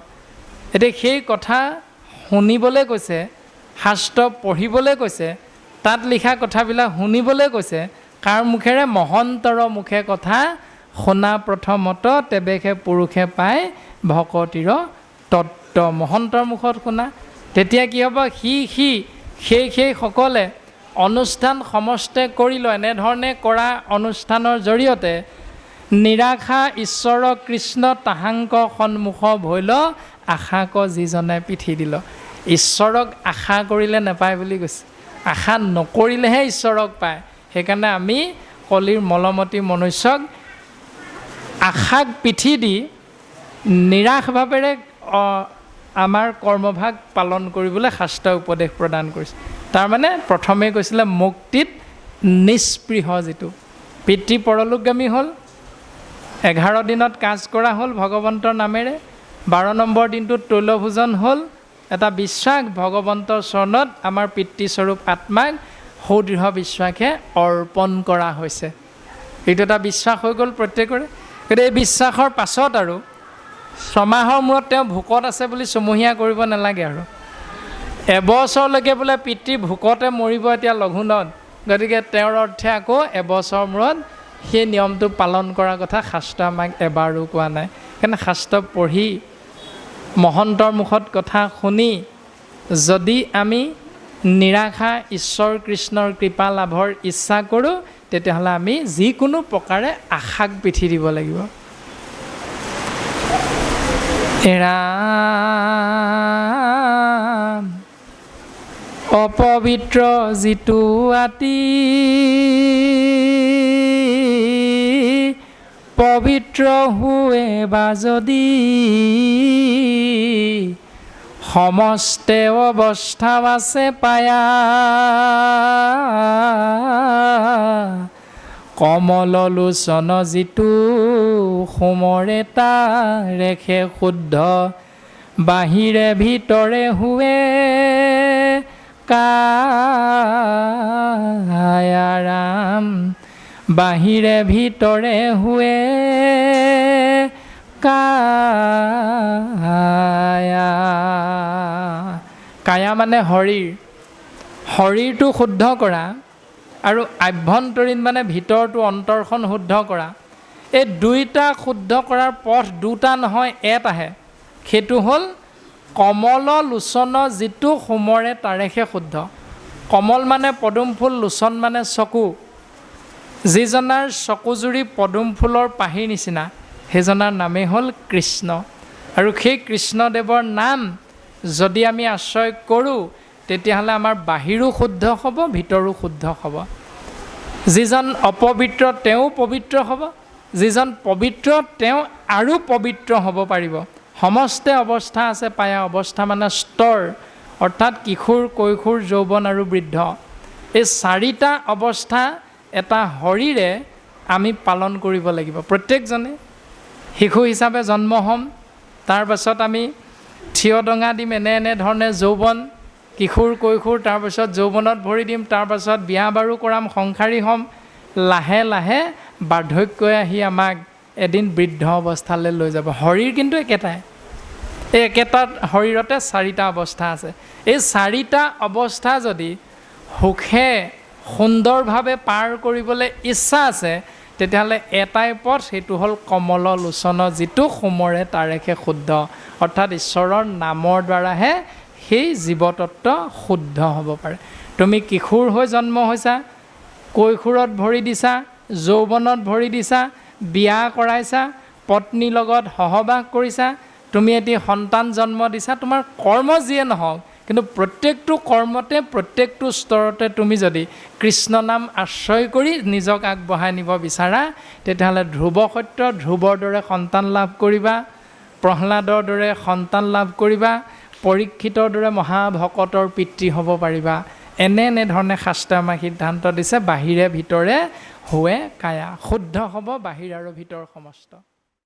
এতিয়া সেই কথা শুনিবলৈ কৈছে শাস্ত্ৰ পঢ়িবলৈ কৈছে তাত লিখা কথাবিলাক শুনিবলৈ কৈছে কাৰ মুখেৰে মহন্তৰ মুখে কথা শুনা প্ৰথমত তেবেহে পুৰুষে পায় ভকতিৰ তত্ত্ব মহন্তৰ মুখত শুনা তেতিয়া কি হ'ব সেই সকলে অনুষ্ঠান সমস্তে কৰি লয়। এনেধৰণে কৰা অনুষ্ঠানৰ জৰিয়তে নিৰাশা ঈশ্বৰ কৃষ্ণ তাহাংক সন্মুখ ভৈল আশাক যিজনে পিঠি দিল। ঈশ্বৰক আশা কৰিলে নাপায় বুলি কৈছে, আশা নকৰিলেহে ঈশ্বৰক পায়। সেইকাৰণে আমি কলিৰ মলমতী মনুষ্যক আশাক পিঠি দি নিৰাশভাৱেৰে আমাৰ কৰ্মভাগ পালন কৰিবলৈ শাস্ত্ৰই উপদেশ প্ৰদান কৰিছে। তাৰমানে প্ৰথমে কৈছিলে মুক্তিত নিস্পৃহ, যিটো পিতৃ পৰলোকগামী হ'ল, 11 দিনত কাজ কৰা হ'ল ভগৱন্তৰ নামেৰে, 12 নম্বৰ দিনটোত তৈলভোজন হ'ল, এটা বিশ্বাস ভগৱন্তৰ চৰণত আমাৰ পিতৃস্বৰূপ আত্মাক সুদৃঢ় বিশ্বাসে অৰ্পণ কৰা হৈছে। এইটো এটা বিশ্বাস হৈ গ'ল প্ৰত্যেকৰে। গতিকে এই বিশ্বাসৰ পাছত আৰু ছমাহৰ মূৰত তেওঁ ভোকত আছে বুলি চমহীয়া কৰিব নালাগে আৰু। এবছৰলৈকে বোলে পিতৃ ভোকতে মৰিব এতিয়া লঘোণত, গতিকে তেওঁৰ অৰ্থে আকৌ এবছৰ মূৰত সেই নিয়মটো পালন কৰাৰ কথা শাস্ত্ৰ আমাক এবাৰো কোৱা নাই। সেইকাৰণে শাস্ত্ৰ পঢ়ি মহন্তৰ মুখত কথা শুনি যদি আমি নিৰাশা ঈশ্বৰ কৃষ্ণৰ কৃপা লাভৰ ইচ্ছা কৰোঁ, তেতিয়াহ'লে আমি যিকোনো প্ৰকাৰে আশাক পিঠি দিব লাগিব। ৰাম অপবিত্ৰ যিটো আতি পবিত্ৰ হোৱে বা যদি সমস্তে অৱস্থা আছে পায়া কমল লোচন যিটো সোমৰে তাৰেখে শুদ্ধ বাহিৰে ভিতৰে হুৱে কায়া ৰাম বাহিৰে ভিতৰে হুৱে কায়া। কায়া মানে শৰীৰ, শৰীৰটো শুদ্ধ কৰা আৰু আভ্যন্তৰীণ মানে ভিতৰটো অন্তৰখন শুদ্ধ কৰা। এই দুইটা শুদ্ধ কৰাৰ পথ দুটা নহয়, এটাহে। সেইটো হ'ল কমল লোচন যিটো সোমৰে তাৰেখে শুদ্ধ। কমল মানে পদুম ফুল, লোচন মানে চকু। যিজনাৰ চকুজুৰি পদুম ফুলৰ পাহিৰ নিচিনা, সেইজনাৰ নামেই হ'ল কৃষ্ণ। আৰু সেই কৃষ্ণদেৱৰ নাম যদি আমি আশ্ৰয় কৰোঁ, তেতিয়াহ'লে আমাৰ বাহিৰো শুদ্ধ হ'ব, ভিতৰো শুদ্ধ হ'ব। যিজন অপবিত্ৰ তেওঁ পবিত্ৰ হ'ব, যিজন পবিত্ৰ তেওঁ আৰু পবিত্ৰ হ'ব পাৰিব। সমস্তে অৱস্থা আছে পায়া, অৱস্থা মানে স্তৰ, অৰ্থাৎ কিশোৰ, কৈশোৰ, যৌৱন আৰু বৃদ্ধ। এই চাৰিটা অৱস্থা এটা শৰীৰে আমি পালন কৰিব লাগিব। প্ৰত্যেকজনে শিশু হিচাপে জন্ম হ'ম, তাৰ পাছত আমি থিয় ডঙা দিম, এনেধৰণে যৌৱন, কিশোৰ, কৈশোৰ, তাৰপিছত যৌৱনত ভৰি দিম, তাৰপাছত বিয়া বাৰু কৰাম, সংসাৰী হ'ম। লাহে লাহে বাৰ্ধক্যই আহি আমাক এদিন বৃদ্ধ অৱস্থালৈ লৈ যাব। শৰীৰ কিন্তু একেটাই, এই একেটা শৰীৰতে চাৰিটা অৱস্থা আছে। এই চাৰিটা অৱস্থা যদি সুখে সুন্দৰভাৱে পাৰ কৰিবলৈ ইচ্ছা আছে, তেতিয়াহ'লে এটাই পথ, সেইটো হ'ল কমল লোচন যিটো সোমৰে তাৰেখে শুদ্ধ। অৰ্থাৎ ঈশ্বৰৰ নামৰ দ্বাৰাহে সেই জীৱতত্ত্ব শুদ্ধ হ'ব পাৰে। তুমি কিশোৰ হৈ জন্ম হৈছা, কৈশোৰত ভৰি দিছা, যৌৱনত ভৰি দিছা, বিয়া কৰাইছা, পত্নীৰ লগত সহবাস কৰিছা, তুমি এটি সন্তান জন্ম দিছা, তোমাৰ কৰ্ম যিয়ে নহওক, কিন্তু প্ৰত্যেকটো কৰ্মতে, প্ৰত্যেকটো স্তৰতে তুমি যদি কৃষ্ণ নাম আশ্ৰয় কৰি নিজক আগবঢ়াই নিব বিচাৰা, তেতিয়াহ'লে ধ্ৰুৱ সত্য, ধ্ৰুৱৰ দৰে সন্তান লাভ কৰিবা, প্ৰহ্লাদৰ দৰে সন্তান লাভ কৰিবা, পৰীক্ষিতৰ দৰে মহাভকতৰ পিতৃ হ'ব পাৰিবা। এনেধৰণে শাস্ত্ৰই আমাক সিদ্ধান্ত দিছে, বাহিৰে ভিতৰে হোৱে কায়া, শুদ্ধ হ'ব বাহিৰ আৰু ভিতৰ সমস্ত।